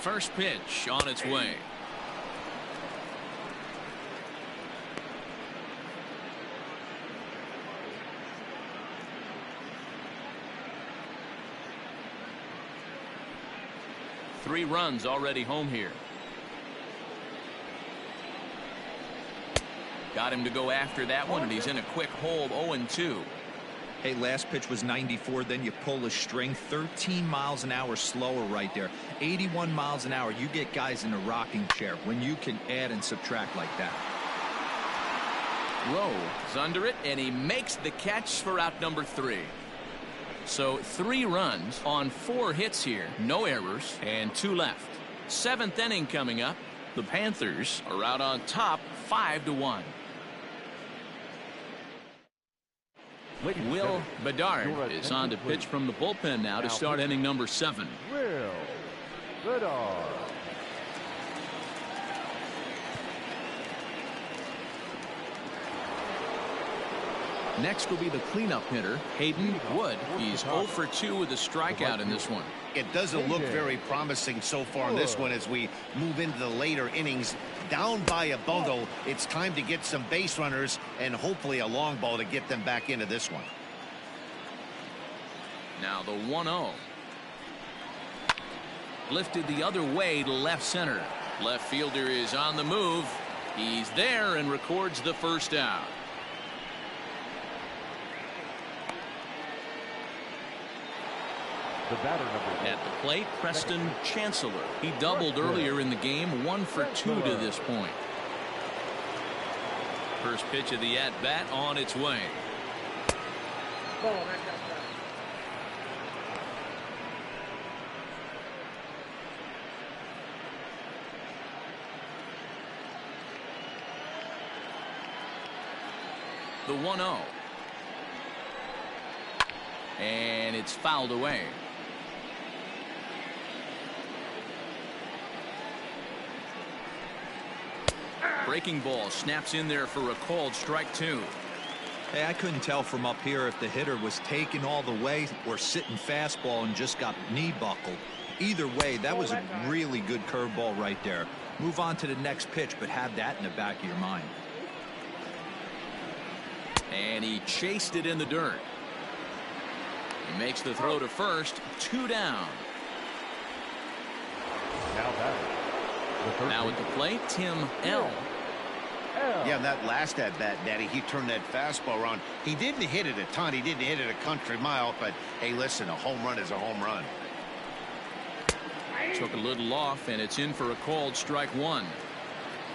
First pitch on its way. Three runs already home here. Got him to go after that one, and he's in a quick hold. 0-2. Hey, last pitch was 94, then you pull a string. 13 miles an hour slower right there. 81 miles an hour. You get guys in a rocking chair when you can add and subtract like that. Rowe is under it, and he makes the catch for out number 3. So 3 runs on 4 hits here. No errors, and 2 left. 7th inning coming up. The Panthers are out on top 5-1. Will Bedard is on to pitch from the bullpen now to start inning number 7. Will Bedard. Next will be the cleanup hitter, Hayden Wood. He's 0 for 2 with a strikeout in this one. It doesn't look very promising so far in this one as we move into the later innings. Down by a bundle, it's time to get some base runners and hopefully a long ball to get them back into this one. Now the 1-0. Lifted the other way to left center. Left fielder is on the move. He's there and records the first out. The batter number At the plate, Preston Chancellor. He doubled earlier in the game, 1 for 2 to this point. First pitch of the at-bat on its way. The 1-0. And it's fouled away. Breaking ball snaps in there for a called strike 2. Hey, I couldn't tell from up here if the hitter was taking all the way or sitting fastball and just got knee buckled. Either way, that was a really good curveball right there. Move on to the next pitch, but have that in the back of your mind. And he chased it in the dirt. He makes the throw to first. 2 down. Now at the plate, Tim L. Yeah, that last at-bat, Daddy, he turned that fastball around. He didn't hit it a ton. He didn't hit it a country mile. But, hey, listen, a home run is a home run. Took a little off, and it's in for a called strike 1.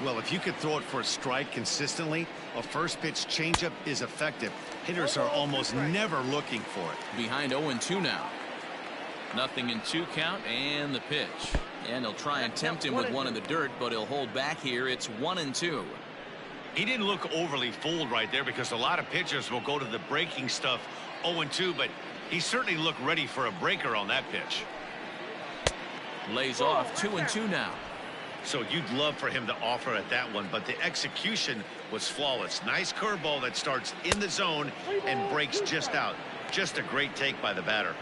Well, if you could throw it for a strike consistently, a first pitch changeup is effective. Hitters are almost never looking for it. Behind 0-2 now. Nothing in 2 count, and the pitch. And he'll try and tempt him with one in the dirt, but he'll hold back here. It's 1-2. He didn't look overly fooled right there because a lot of pitchers will go to the breaking stuff 0-2, but he certainly looked ready for a breaker on that pitch. Lays off 2-2 now. So you'd love for him to offer at that one, but the execution was flawless. Nice curveball that starts in the zone and breaks just out. Just a great take by the batter.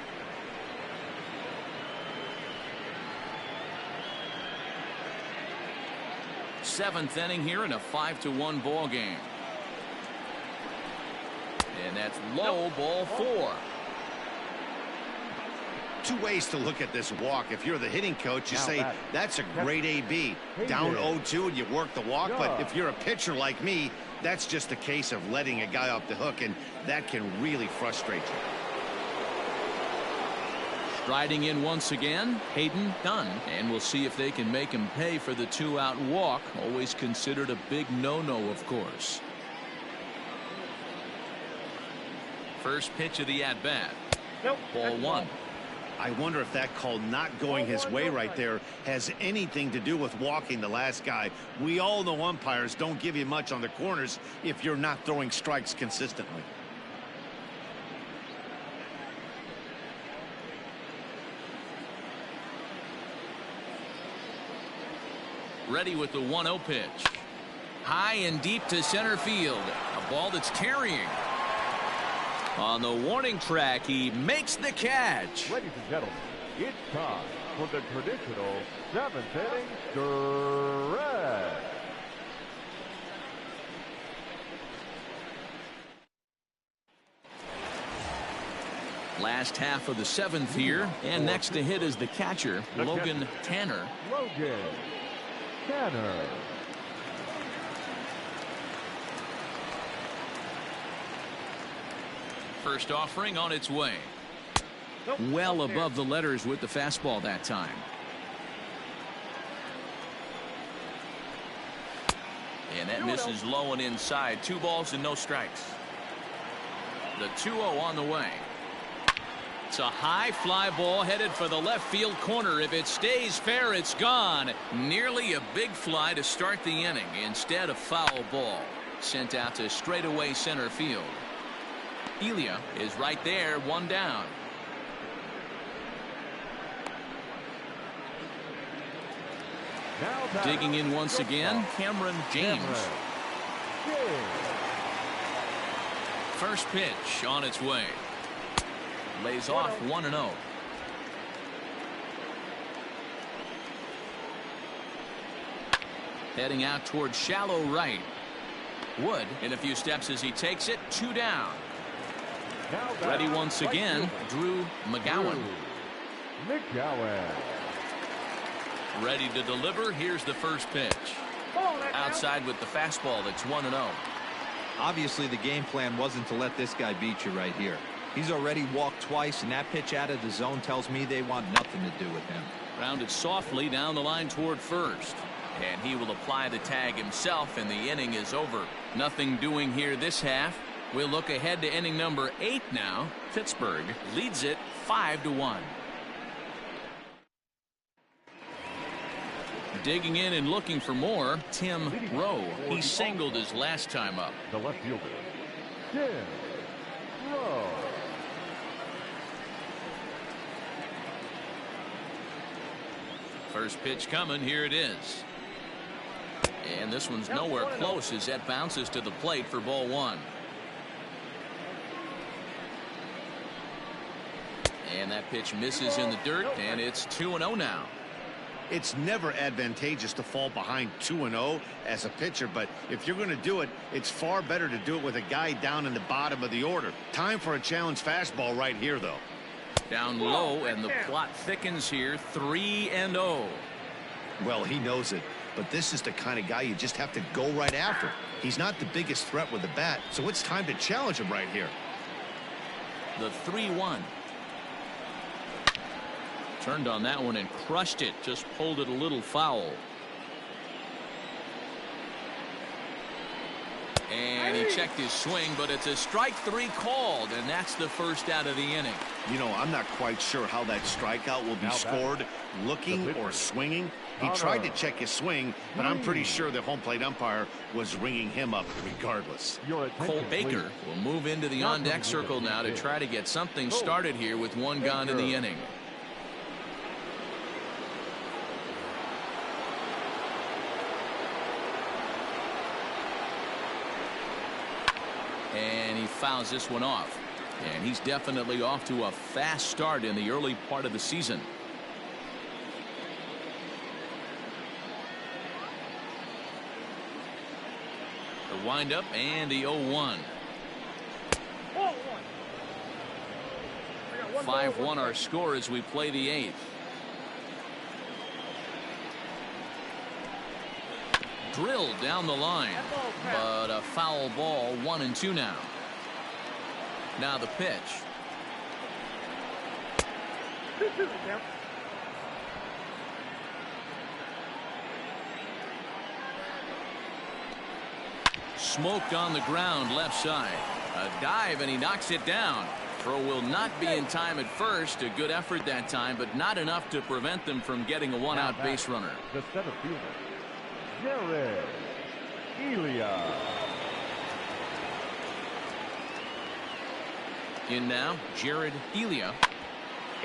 Seventh inning here in a 5-1 ball game. And that's low, ball 4. 2 ways to look at this walk. If you're the hitting coach, you say that's a great AB. Down 0-2 and you work the walk. But if you're a pitcher like me, that's just a case of letting a guy off the hook, and that can really frustrate you. Striding in once again, Hayden Dunn, and we'll see if they can make him pay for the 2-out walk. Always considered a big no-no, of course. First pitch of the at-bat. Ball 1. I wonder if that call not going his way right there has anything to do with walking the last guy. We all know umpires don't give you much on the corners if you're not throwing strikes consistently. Ready with the 1-0 pitch. High and deep to center field. A ball that's carrying. On the warning track, he makes the catch. Ladies and gentlemen, it's time for the traditional 7th inning stretch. Last half of the 7th here, and next to hit is the catcher, Logan Tanner. Logan Tanner. First offering on its way. Well above the letters with the fastball that time. And that misses low and inside. 2 balls and no strikes. The 2-0 on the way. It's a high fly ball headed for the left field corner. If it stays fair, it's gone. Nearly a big fly to start the inning. Instead, a foul ball sent out to straightaway center field. ILLINI is right there, 1 down. Digging in once again, Cameron James. First pitch on its way. Lays off 1-0. Heading out towards shallow right. Wood in a few steps as he takes it. 2 down. Ready once again, Drew McGowan. Ready to deliver. Here's the first pitch. Outside with the fastball. That's 1-0. Obviously, the game plan wasn't to let this guy beat you right here. He's already walked twice, and that pitch out of the zone tells me they want nothing to do with him. Grounded softly down the line toward first. And he will apply the tag himself, and the inning is over. Nothing doing here this half. We'll look ahead to inning number 8 now. Pittsburgh leads it 5-1. Digging in and looking for more, Tim Rowe. He singled his last time up. The left fielder, Tim Rowe. First pitch coming. Here it is. And this one's nowhere close as that bounces to the plate for ball 1. And that pitch misses in the dirt, and it's 2-0 now. It's never advantageous to fall behind 2-0 as a pitcher, but if you're going to do it, it's far better to do it with a guy down in the bottom of the order. Time for a challenge fastball right here, though. Down low, and the plot thickens here. 3-0. Well, he knows it, but this is the kind of guy you just have to go right after. He's not the biggest threat with the bat, so it's time to challenge him right here. The 3-1. Turned on that one and crushed it. Just pulled it a little foul. And he checked his swing, but it's a strike 3 called, and that's the first out of the inning. You know, I'm not quite sure how that strikeout will be scored, looking or swinging. He tried to check his swing, but I'm pretty sure the home plate umpire was ringing him up regardless. Cole Baker will move into the on-deck circle now to try to get something started here with one gone in the inning. And he fouls this one off. And he's definitely off to a fast start in the early part of the season. The windup and the 0-1. 5-1 our score as we play the 8th. Drilled down the line, but a foul ball. 1-2 now. Now the pitch. Smoked on the ground left side. A dive, and he knocks it down. Throw will not be in time at first. A good effort that time, but not enough to prevent them from getting a one-out base runner. The center fielder, Jared ILLINI. In now, Jared ILLINI.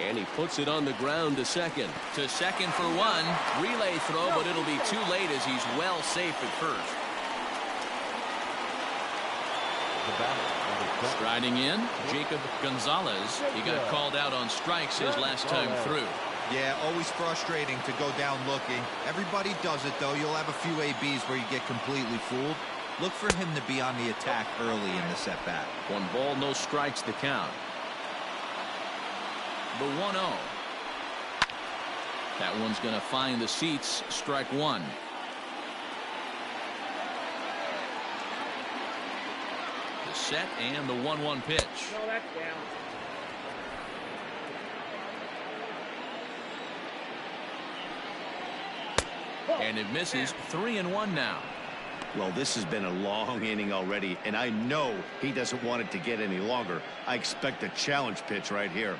And he puts it on the ground to second. To second for one. Relay throw, but it'll be too late as he's well safe at first. Striding in, Jacob Gonzalez. He got called out on strikes his last time through. Yeah, always frustrating to go down looking. Everybody does it, though. You'll have a few ABs where you get completely fooled. Look for him to be on the attack early in the set-back. 1 ball, no strikes to count. The 1-0. That one's going to find the seats. Strike 1. The set and the 1-1 pitch. No, that's down. And it misses. 3-1 now. Well, this has been a long inning already, and I know he doesn't want it to get any longer. I expect a challenge pitch right here.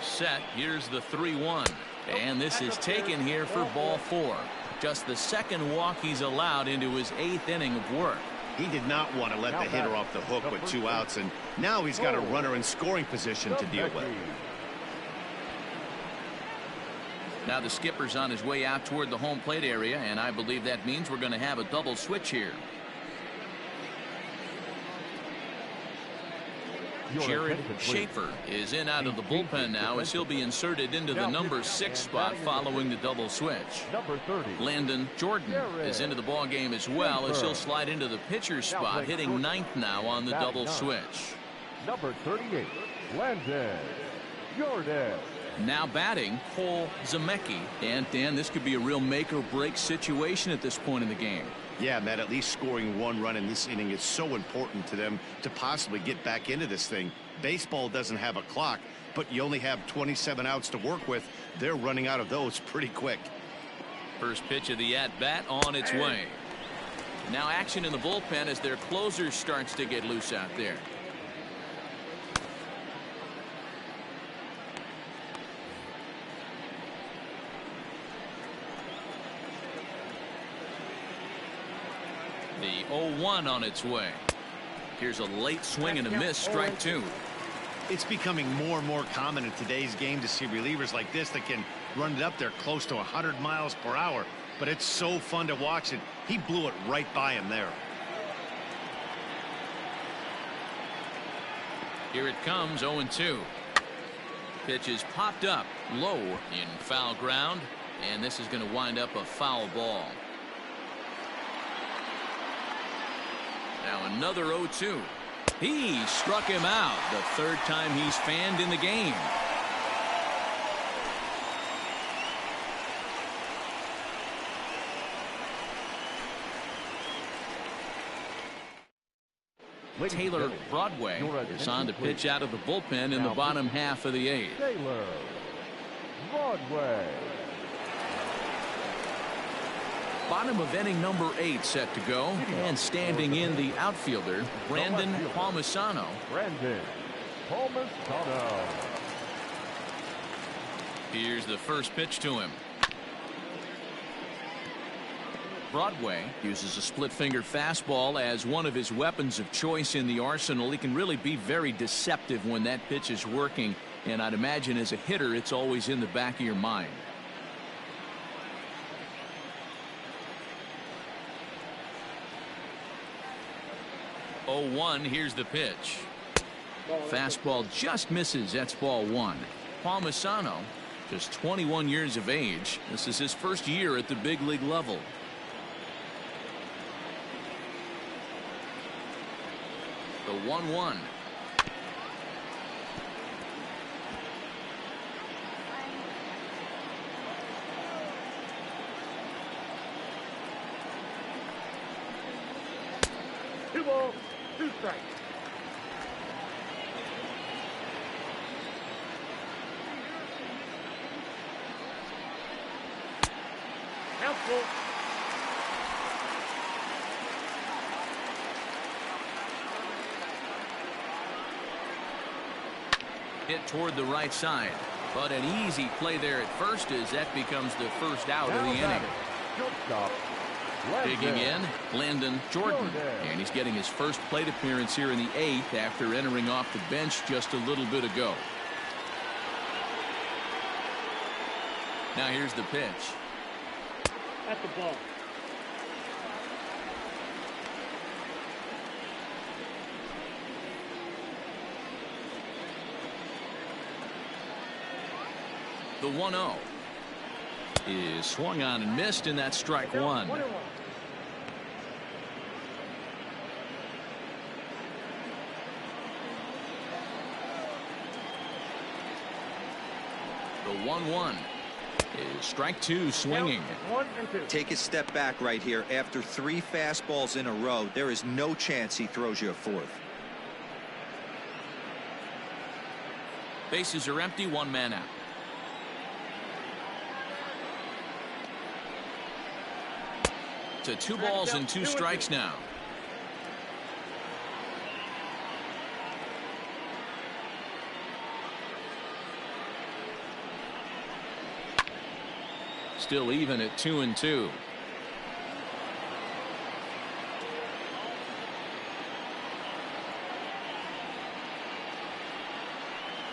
Set. Here's the 3-1. And this is taken here for ball 4. Just the second walk he's allowed into his 8th inning of work. He did not want to let the hitter off the hook with 2 outs, and now he's got a runner in scoring position to deal with. Now the skipper's on his way out toward the home plate area, and I believe that means we're going to have a double switch here. Jared Schaefer is in out of the bullpen now as he'll be inserted into the number 6 spot following the double switch. Landon Jordan is into the ball game as well as he'll slide into the pitcher's spot, hitting 9th now on the double switch. Number 38, Landon Jordan. Now batting, Cole Zemecki. And Dan, this could be a real make or break situation at this point in the game. Yeah, Matt, at least scoring 1 run in this inning is so important to them to possibly get back into this thing. Baseball doesn't have a clock, but you only have 27 outs to work with. They're running out of those pretty quick. First pitch of the at-bat on its way. Now action in the bullpen as their closer starts to get loose out there. The 0-1 on its way. Here's a late swing and a miss, strike 2. It's becoming more and more common in today's game to see relievers like this that can run it up there close to 100 miles per hour. But it's so fun to watch it. He blew it right by him there. Here it comes, 0-2. Pitch is popped up low in foul ground, and this is going to wind up a foul ball. Now another 0-2. He struck him out, the third time he's fanned in the game. Taylor Broadway is on to pitch out of the bullpen in the bottom half of the 8th. Taylor Broadway. Bottom of inning number 8 set to go, and standing in the outfielder, Brandon Palmisano. Brandon Palmisano. Here's the first pitch to him. Broadway uses a split finger fastball as one of his weapons of choice in the arsenal. He can really be very deceptive when that pitch is working, and I'd imagine as a hitter it's always in the back of your mind. Oh, 1, here's the pitch. Fastball just misses. That's ball 1. Palmisano, just 21 years of age. This is his first year at the big league level. The 1-1. Two balls, 2 strikes. Counsel. Hit toward the right side, but an easy play there at first as that becomes the first out of the inning. Shortstop. Digging in, Landon Jordan, and he's getting his first plate appearance here in the 8th after entering off the bench just a little bit ago. Now here's the pitch. At the ball. The 1-0 is swung on and missed, and that's strike 1. The 1-1 is strike 2, swinging. 1 and 2. Take a step back right here. After 3 fastballs in a row, there is no chance he throws you a 4th. Bases are empty, 1 man out. To 2 balls and 2 strikes now. Still even at 2-2.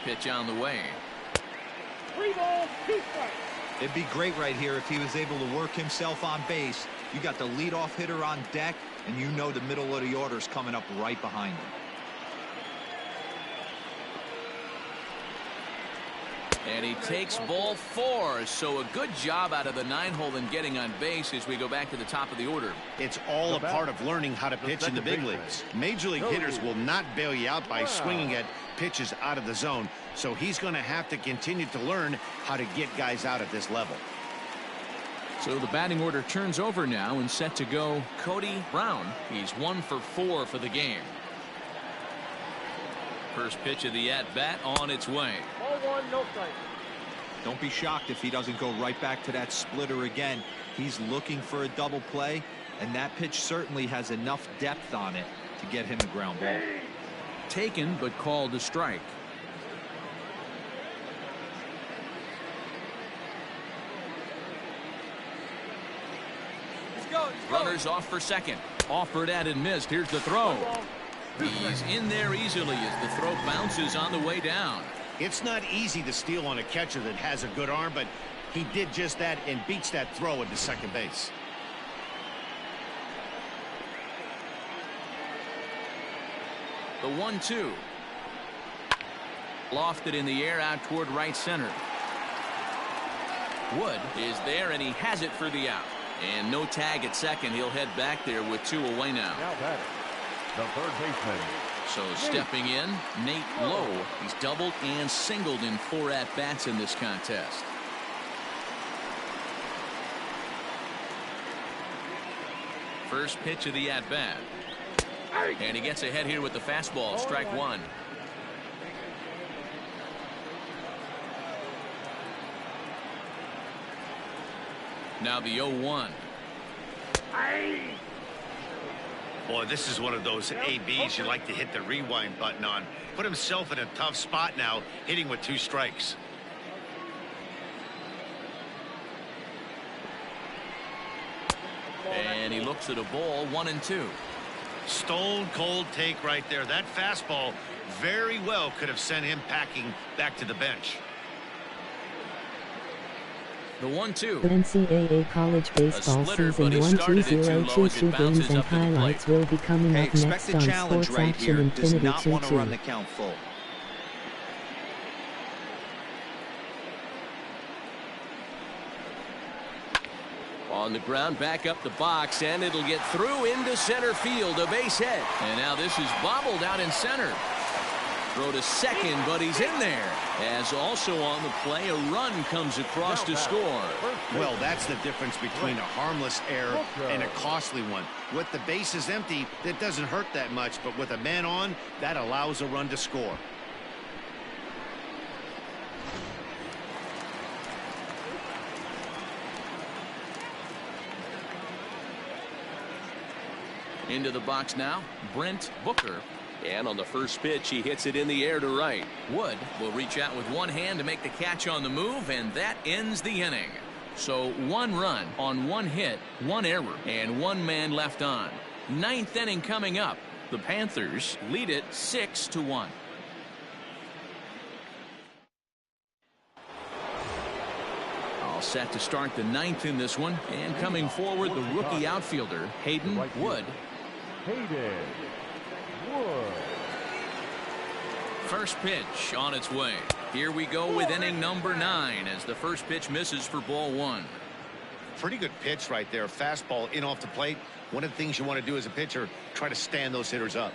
Pitch on the way. 3 balls, 2 strikes. It'd be great right here if he was able to work himself on base. You got the leadoff hitter on deck, and you know the middle of the order is coming up right behind him. And he takes ball 4. So a good job out of the 9-hole in getting on base as we go back to the top of the order. It's all a part of learning how to pitch in the big leagues. Major league hitters will not bail you out by swinging at pitches out of the zone. So he's going to have to continue to learn how to get guys out at this level. So the batting order turns over now and set to go Cody Brown. He's 1 for 4 for the game. First pitch of the at-bat on its way. Ball 1, no strike. Don't be shocked if he doesn't go right back to that splitter again. He's looking for a double play, and that pitch certainly has enough depth on it to get him a ground ball. Taken but called a strike. Let's go. Runners off for second. Offered at and missed. Here's the throw. He's in there easily as the throw bounces on the way down. It's not easy to steal on a catcher that has a good arm, but he did just that and beats that throw into second base. The 1-2. Lofted in the air out toward right center. Wood is there and he has it for the out. And no tag at second. He'll head back there with 2 away now. Now batting, the third baseman. So stepping in, Nate Lowe. He's doubled and singled in 4 at-bats in this contest. First pitch of the at-bat. And he gets ahead here with the fastball. Strike 1. Now the 0-1. Boy, this is one of those ABs you like to hit the rewind button on. Put himself in a tough spot now, hitting with 2 strikes. And he looks at a ball, 1-2. Stone cold take right there. That fastball very well could have sent him packing back to the bench. The 1-2. NCAA college baseball season 1-2-0-2 games and highlights will be coming up next on Sports Action Infinity 2-2. The count full. On the ground, back up the box, and it'll get through into center field, a base hit. And now this is bobbled out in center. Throw to second, but he's in there. As also on the play, a run comes across to score. Well, that's the difference between a harmless error and a costly one. With the bases empty, that doesn't hurt that much, but with a man on, that allows a run to score. Into the box now, Brent Booker. And on the first pitch, he hits it in the air to right. Wood will reach out with one hand to make the catch on the move, and that ends the inning. So 1 run on 1 hit, 1 error, and 1 man left on. 9th inning coming up. The Panthers lead it 6-1. All set to start the 9th in this one. And coming forward, the rookie outfielder, Hayden Wood. Hayden Wood. First pitch on its way. Here we go with inning number 9 as the first pitch misses for ball 1. Pretty good pitch right there. Fastball in off the plate. One of the things you want to do as a pitcher, try to stand those hitters up.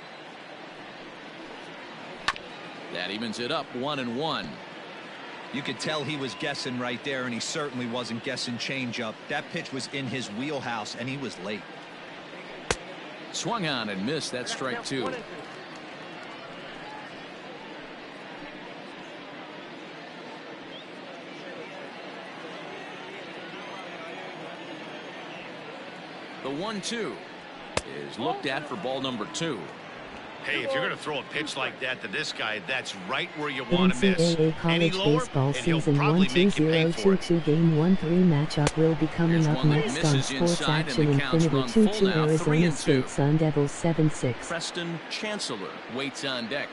That evens it up 1-1. You could tell he was guessing right there, and he certainly wasn't guessing changeup. That pitch was in his wheelhouse, and he was late. Swung on and missed. That strike 2. The 1-2 is looked at for ball number 2. Hey, if you're going to throw a pitch like that to this guy, that's right where you want to miss. NCAA college baseball season 1-2-0-2-2 game 1-3 matchup will be coming up next on Sports Action Infinity 2-2 Arizona State Sun Devils 7-6. Preston Chancellor waits on deck.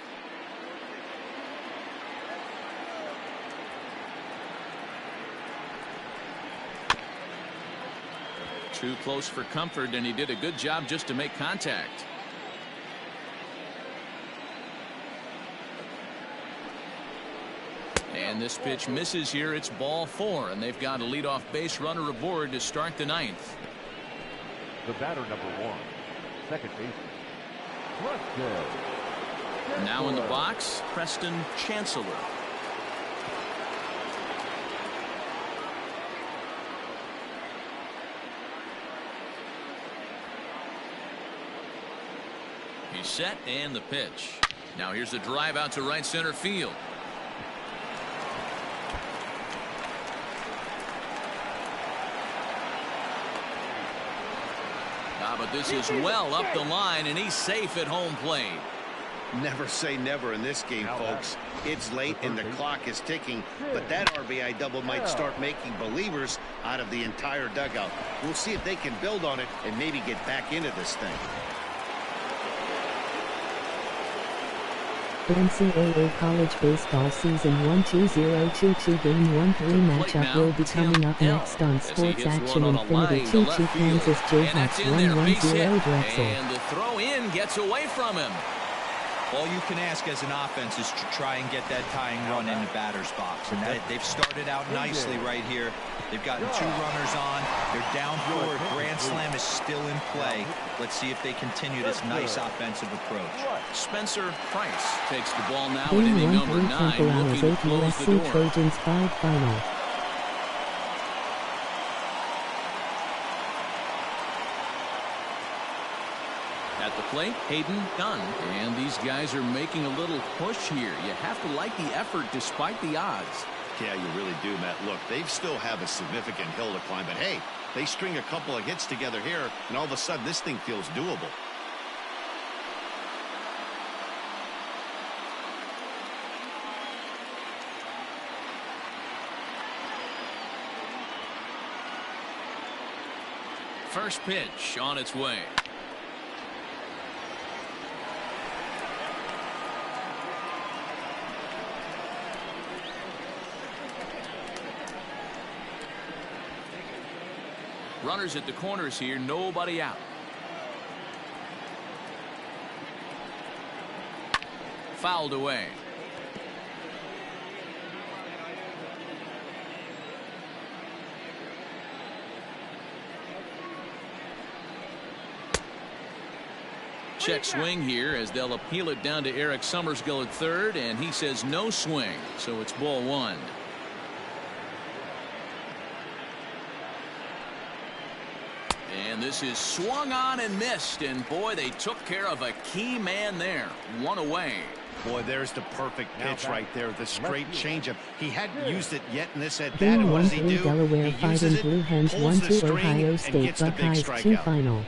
Too close for comfort, and he did a good job just to make contact. And this pitch misses here. It's ball 4, and they've got a leadoff base runner aboard to start the 9th. The batter, number 1, second baseman, Preston. Now in the box, Preston Chancellor. He's set, and the pitch. Now here's a drive out to right center field. But this is well up the line, and he's safe at home plate. Never say never in this game, folks. It's late and the clock is ticking, but that RBI double might start making believers out of the entire dugout. We'll see if they can build on it and maybe get back into this thing. NCAA College Baseball Season 1 2022 Game 1-3 matchup will be coming up next on Sports Action Infinity. 2-2 Kansas Jayhawks 1-1-0 Drexel. And the throw in gets away from him. All you can ask as an offense is to try and get that tying run in the batter's box. And they've started out nicely right here. They've gotten 2 runners on. They're down 4. Grand slam is still in play. Let's see if they continue this nice offensive approach. Spencer Price takes the ball now at Game inning number 1-3 9, Temple Hours looking 8 to close the USC door. Trojans 5 final. At the plate, Hayden Dunn. And these guys are making a little push here. You have to like the effort despite the odds. Yeah, you really do, Matt. Look, they still have a significant hill to climb, but hey, they string a couple of hits together here, and all of a sudden this thing feels doable. First pitch on its way. Runners at the corners here, nobody out. Fouled away. Check swing here as they'll appeal it down to Eric Summersgill at third, and he says no swing, so it's ball 1. And this is swung on and missed, and boy, they took care of a key man there. 1 away. Boy, there's the perfect pitch right there. The straight changeup. He hadn't used it yet in this at bat. Game And what does he 1-3 do? Delaware He Fighting uses Blue it, Hens pulls the 1-2 string, Ohio and State gets the big Buckeyes 2 strikeout. final.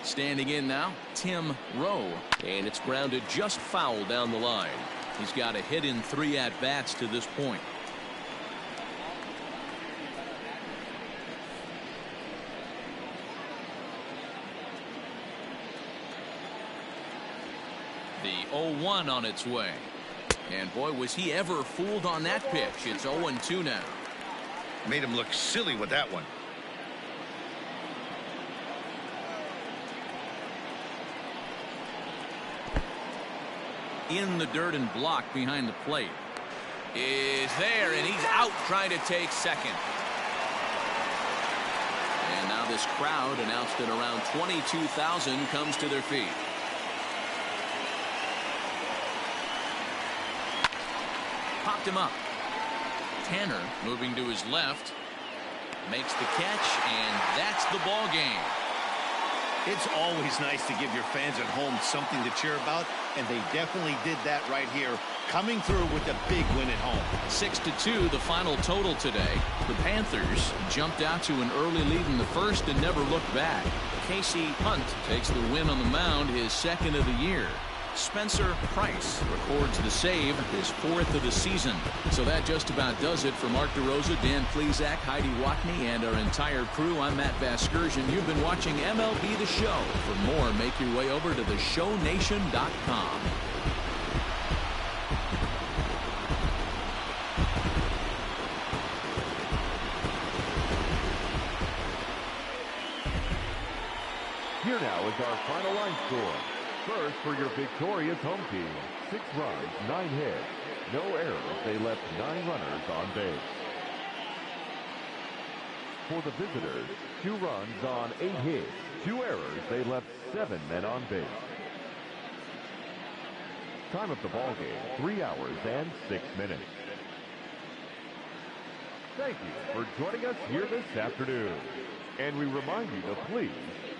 Standing in now, Tim Rowe, and it's grounded just foul down the line. He's got a hit in 3 at-bats to this point. The 0-1 on its way. And boy, was he ever fooled on that pitch. It's 0-2 now. Made him look silly with that one. In the dirt and blocked behind the plate. Is there, and he's out trying to take second. And now this crowd, announced at around 22,000, comes to their feet. Popped him up. Tanner moving to his left. Makes the catch, and that's the ball game. It's always nice to give your fans at home something to cheer about, and they definitely did that right here, coming through with a big win at home. 6-2 the final total today. The Panthers jumped out to an early lead in the first and never looked back. Casey Hunt takes the win on the mound, his 2nd of the year. Spencer Price records the save, his 4th of the season. So that just about does it for Mark DeRosa, Dan Plesac, Heidi Watney, and our entire crew. I'm Matt Vasgersian. You've been watching MLB The Show. For more, make your way over to theshownation.com. Here now is our final line score. First, for your victorious home team, 6 runs, 9 hits, no errors. They left 9 runners on base. For the visitors, 2 runs on 8 hits, 2 errors. They left 7 men on base. Time of the ball game, 3 hours and 6 minutes. Thank you for joining us here this afternoon. And we remind you to please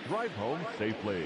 drive home safely.